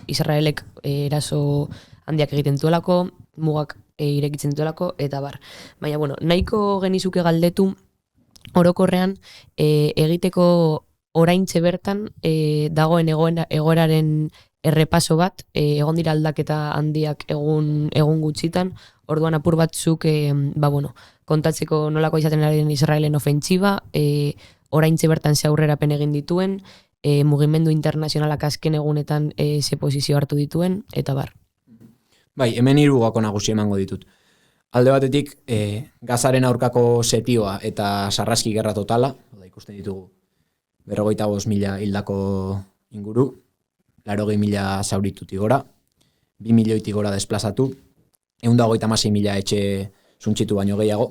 S3: Israelek eraso handiak egiten duelako, mugak irekitzen duelako, eta bar. Baina, nahiko genizuke galdetu orokorrean egiteko oraintxe bertan dagoen egoeraren errepaso bat, egon dira aldaketa handiak egun gutxitan, orduan apur batzuk kontatzeko nolako izaten ari den Israelen ofentsiba, oraintxe bertan ze aurrerapen egin dituen, mugimendu internazionalak azken egunetan ze posizio hartu dituen, eta bar.
S6: Bai, hemen 3 gako nagusi emango ditut. Alde batetik, Gazaren aurkako setioa eta sarraski gerra totala, ikusten ditugu 45.000 hildako inguru, 80.000 zauritutik gora, 2 milioitik gora desplazatu, 156.000 etxe suntxitu baino gehiago.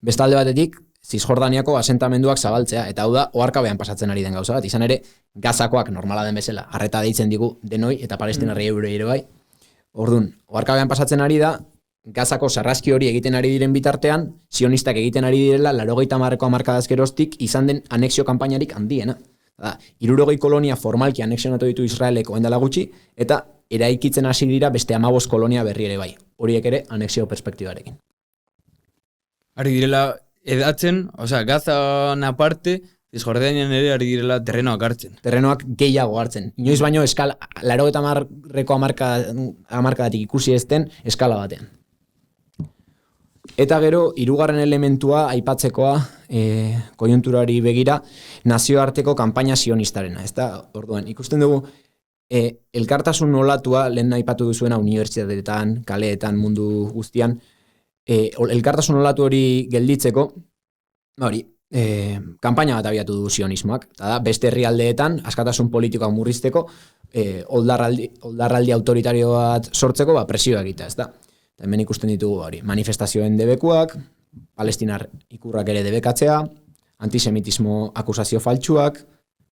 S6: Bestalde batetik, Zisjordaniako asentamenduak zabaltzea, eta hau da, oharkabean pasatzen ari den gauza bat, izan ere, Gazakoak normala den bezala, arreta deitzen digu denoi, eta palestinarri ere bai. Orduan, oharkabean pasatzen ari da, Gazako sarraski hori egiten ari diren bitartean, sionistak egiten ari direla, 80ko hamarkadaz geroztik izan den anexio kanpainarik handiena. 60 kolonia formalki anexionatu ditu Israelek oendala gutxi, eta eraikitzen hasi dira beste 15 kolonia berri ere bai. Horiek ere anexio perspektibarekin.
S1: Ari direla edatzen, Gazan aparte, Zisjordanian ere ari direla terrenoak hartzen.
S6: Terrenoak gehiago hartzen. Inoiz baino 80ko hamarkadatik ikusi ezten eskala batean. Eta gero, 3. elementua aipatzekoa koiunturari begira nazioarteko kanpaina sionistarena. Orduan, ikusten dugu elkartasun olatua, lehen aipatu duzuena unibertsitateetan, kaleetan, mundu guztian, elkartasun olatu hori gelditzeko, kanpaina bat abiatu du sionismoak. Beste herrialdeetan, askatasun politikoa murrizteko, oldarraldi autoritario bat sortzeko, presioa egitea, ez da. Hemen ikusten ditugu manifestazioen debekuak, palestinar ikurrak ere debekatzea, antisemitismo akusazio faltsuak,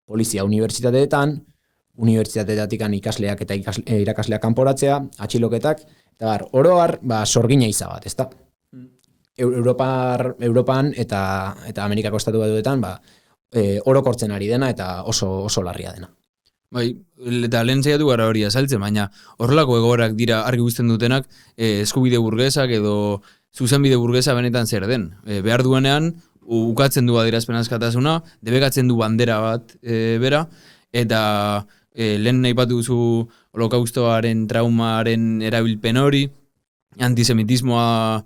S6: polizia unibertsitateetan, unibertsitateetatik ikasleak eta irakasleak kanporatzea, atxiloketak, eta oroar, sorgina iza bat, ezta? Europan eta Amerikako estatu batuetan orokortzen ari dena eta oso larria dena.
S1: Bai, eta lehen zaiatu gara hori azaltzen, baina horrelako egoerak dira argi guztien dutenak eskubide burgesak edo zuzenbide burgesa benetan zer den. Behar duenean, ukatzen du adierazpen askatasuna, debekatzen du bandera bat bera, eta lehen aipatu duzu holokaustoaren traumaren erabilpen hori, antisemitismoa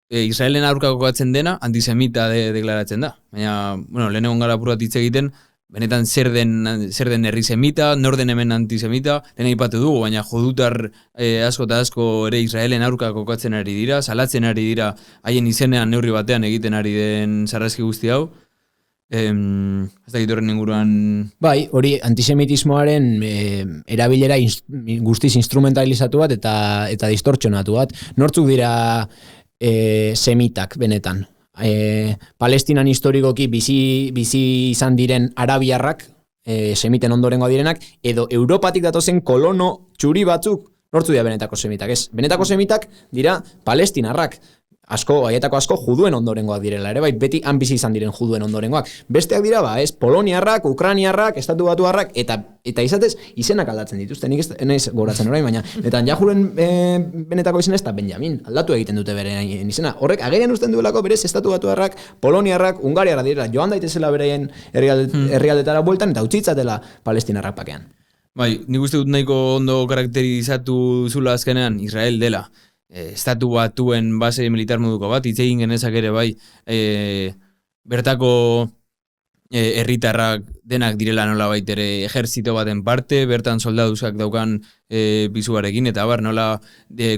S1: Israelen aurka kokatzen dena, antisemita deklaratzen da. Baina, lehen egon gara apur bat hitz egiten, benetan zer den herri semita, nor den hemen antisemita, lehen aipatu dugu, baina jodutar asko eta asko ere Israelen aurka kokatzen ari dira, salatzen ari dira, haien izenean neurri batean egiten ari den sarraski guzti hau. Ez da gitorren inguruan...
S6: Bai, hori antisemitismoaren erabilera guztiz instrumentalizatu bat eta distortsionatu bat. Nortzuk dira semitak benetan? Palestinan historikoki bizi izan diren arabiarrak, semiten ondorengoa direnak, edo Europatik datozen kolono txuri batzuk, nortzu dira benetako semitak, ez? Benetako semitak dira palestinarrak, haietako asko juduen ondorengoak direla ere, bai, beti han bizi izan diren juduen ondorengoak. Besteak dira, poloniarrak, ukraniarrak, estatu batuarrak, eta izatez, izenak aldatzen dituzte, nik ez naiz goratzen orain, baina Netanyahuren benetako izen ez da Benjamin, aldatu egiten dute bere izena. Horrek, agerian uzten duelako berez estatu batuarrak, poloniarrak, ungariarrak direla, joan daitezela bereien herrialdetara bueltan, eta utzitzatela palestinarrak pakean.
S1: Bai, nik uste dut nahiko ondo karakterizatu zula azkenean Israel dela. Estatu batuen base militar moduko bat, hitz egin genezak ere bai, bertako herritarrak denak direla nola baitere ejerzito baten parte, bertan soldaduzak daukan bizuarekin, eta nola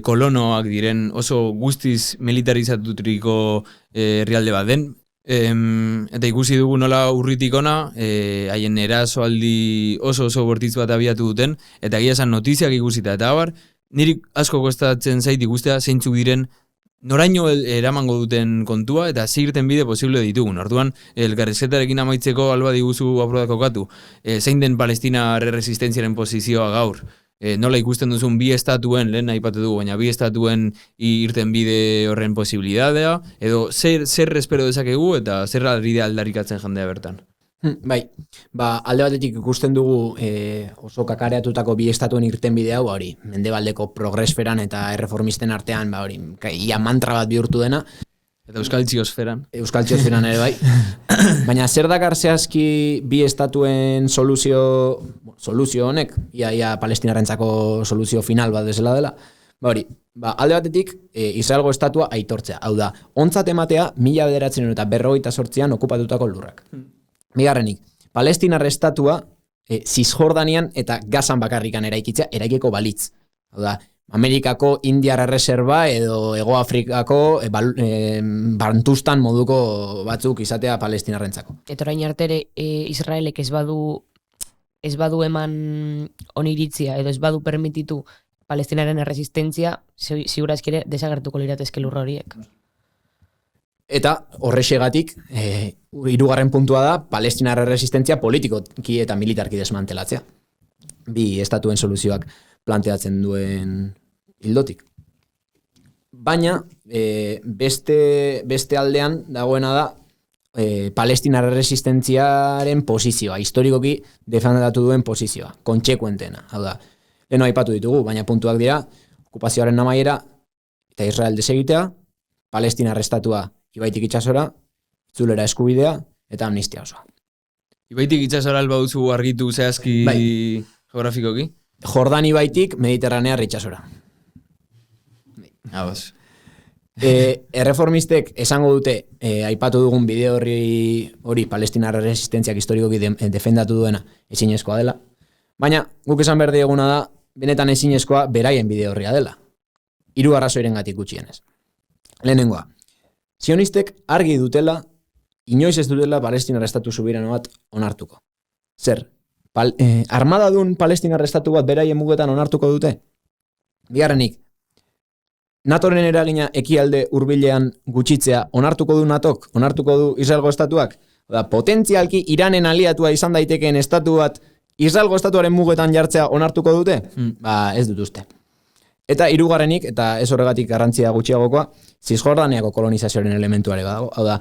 S1: kolonoak diren oso guztiz militarizatutriko herrialde bat den. Eta ikusi dugu nola urritik ona, haien erasoaldi oso bortitz bat abiatu duten, eta egia esan notiziak ikusita, eta niri asko kostatzen zait ikustea zeintzuk diren noraino eramango duten kontua eta zirten bide posible ditugun. Orduan, elkarrizketarekin amaitzeko alba diguzu aprodako katu. Zein den Palestinar resistentziaren posizioa gaur? Nola ikusten duzun bi estatuen, lehen aipatu dugu, baina bi estatuen irten bide horren posibilitatea, edo zer espero dezakegu eta zer aldarrikatzen jendea bertan?
S6: Bai, alde batetik ikusten dugu oso kakareatutako bi estatuen irten bidea hori, mendebaldeko progresferan eta erreformisten artean, hori, ia mantra bat bihurtu dena.
S1: Eta Euskal Txiosferan.
S6: Euskal Txiosferan ere bai. Baina zer dakar zehazki bi estatuen soluzio honek, ia palestinarrentzako soluzio final bat bezala dela, hori, alde batetik Israelgo estatua aitortzea, hau da, ontzat ematea 1948an okupatutako lurrak. Bigarrenik, Palestinar estatua Cisjordanian eta Gazan bakarrikan eraikiko balitz. Hau da, Amerikako Indiar Erreserba edo Hego Afrikako Bantustan moduko batzuk izatea palestinarrentzako.
S3: Eta orain artere Israelek ez badu eman oniritzia edo ez badu permititu Palestinaren erresistentzia, segurazki ere desagertuko liratezke lurra horiek.
S6: Eta horrexegatik, hirugarren puntua da, Palestinar erresistentzia politikoki eta militarki desmantelatzea. Bi estatuen soluzioak planteatzen duen hildotik. Baina, beste aldean dagoena da, Palestinar erresistentziaren posizioa, historikoki defendatu duen posizioa, kontsekuentena. Hau da, leheno aipatu ditugu, baina puntuak dira, okupazioaren amaiera eta Israel desegitea, Palestinar estatua Ibaitik itsasora, itzulera eskubidea eta amnistia osoa.
S1: Ibaitik itsasora alba duzu argitu zehazki geografikoki?
S6: Jordan ibaitik Mediterranear itsasora. Erreformistek esango dute, aipatu dugun bideo hori Palestinar resistentziak historikoki defendatu duena ezinezkoa dela, baina guk esan behar dieguna da, benetan ezinezkoa beraien bideo horria dela. 3 arrazoirengatik gutxienez. Lehenengoa, Zionistek argi dutela, inoiz ez dutela Palestinar estatu subirano bat onartuko. Zer, armadadun Palestinar estatu bat beraien mugetan onartuko dute? Bigarrenik, NATOren eragina ekialde hurbilean gutxitzea onartuko du NATOk, onartuko du Israelgo estatuak? Potentzialki Iranen aliatua izan daitekeen estatu bat Israelgo estatuaren mugetan jartzea onartuko dute? Ez dut uste. Eta hirugarrenik, eta ez horregatik garrantzia gutxiagokoa, Cisjordaniako kolonizazioaren elementuare badago. Hau da,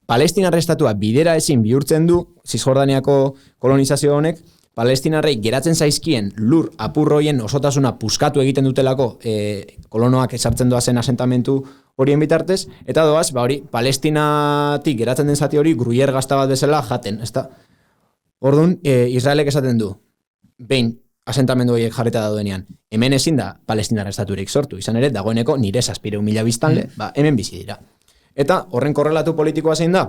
S6: Palestinar estatua bidera ezin bihurtzen du Cisjordaniako kolonizazio honek, Palestinarrei geratzen zaizkien lur apurroien osotasuna puskatu egiten dutelako kolonoak esartzen doazen asentamentu horien bitartez, eta doaz, hori, Palestinatik geratzen den zati hori gruier gazta bat bezala jaten, ezta? Orduan, Israelek esaten du, behin, asentamendu horiek jarreta daudenean, hemen ezin da Palestinar estaturik sortu, izan ere, dagoeneko nire 700.000 biztanle, hemen bizi dira. Eta horren korrelatu politikoa zein da,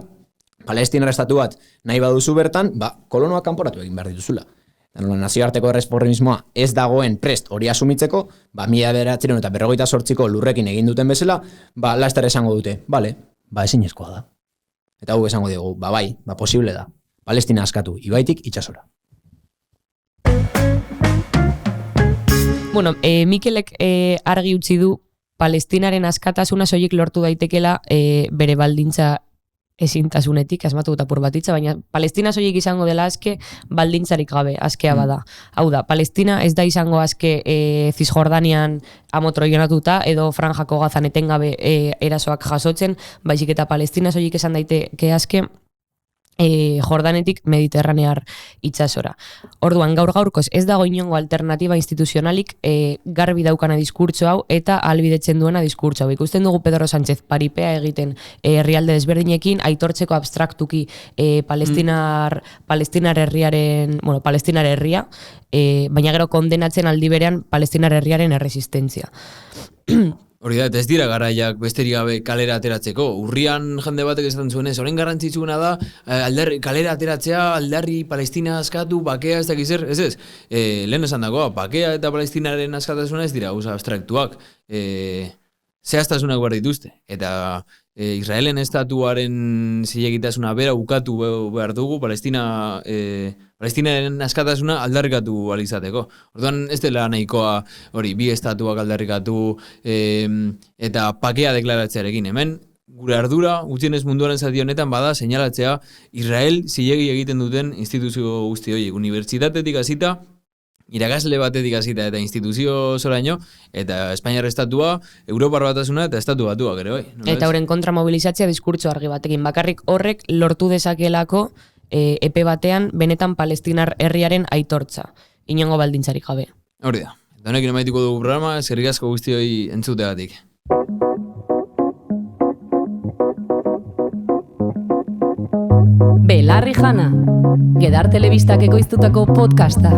S6: Palestinar estatu bat nahi baduzu bertan, kolonoak kanporatu egin behar dituzula. Nazioarteko erreformismoa ez dagoen prest hori asumitzeko, 1948ko lurrekin egin duten bezala, laster esango dute, bale, ezinezkoa da. Eta guk esango dugu, bai, posible da. Palestina askatu, ibaitik itsasora.
S3: Bueno, Mikelek argi utzi du Palestinaren askatasuna soilik lortu daitekela bere baldintza ezintasunetik, asmatu eta purbatitza, baina Palestina soilik izango dela aske baldintzarik gabe, askea bada. Hau da, Palestina ez da izango aske Cisjordanian amotroionatuta edo Franjako Gazan etengabe erasoak jasotzen, baizik eta Palestina soilik esan daiteke aske Jordanetik Mediterranear itsasora. Orduan, gaur-gaurkoz ez dago inongo alternatiba instituzionalik garbi daukana diskurtso hau eta ahalbidetzen duena diskurtso hau. Ikusten dugu Pedro Sánchez paripea egiten herrialde desberdinekin, aitortzeko abstraktuki Palestinar herria, baina gero kondenatzen aldi berean Palestinar herriaren erresistentzia.
S1: Hori da, eta ez dira garaiak besterik gabe kalera ateratzeko. Urrian jende batek esaten zuenez, orain garrantzitsuena da kalera ateratzea, aldarri Palestina askatu, bakea, ez dakiz zer, ez. Lehen esan dagoa, bakea eta Palestinaren askatasuna ez dira gauza abstraktuak. Zehaztasunak behar dituzte. Eta Israelen estatuaren zilegitasuna bera ukatu behar dugu Palestinaren askatasuna aldarrikatu alizateko. Orduan ez dela nahikoa hori bi estatuak aldarrikatu eta pakea deklaratzearekin. Hemen gure ardura gutxienez munduaren zati honetan bada seinalatzea Israel zilegi egiten duten instituzio guzti horiek. Unibertsitatetik hasita, irakasle batetik hasita eta instituzio zoraino, eta Espainiar estatua, Europar batasuna eta estatu batuak ere bai.
S3: Eta horren kontra mobilizatzea diskurtso argi batekin. Bakarrik horrek lortu dezakelako epe batean benetan Palestinar herriaren aitortza. Inongo baldintzarik gabe.
S1: Hori da. Eta honekin emaituko dugu programa, eskerrik asko guztioi entzuteagatik.
S2: Belarri Jana, Gedar Telebistak ekoiztutako podcasta.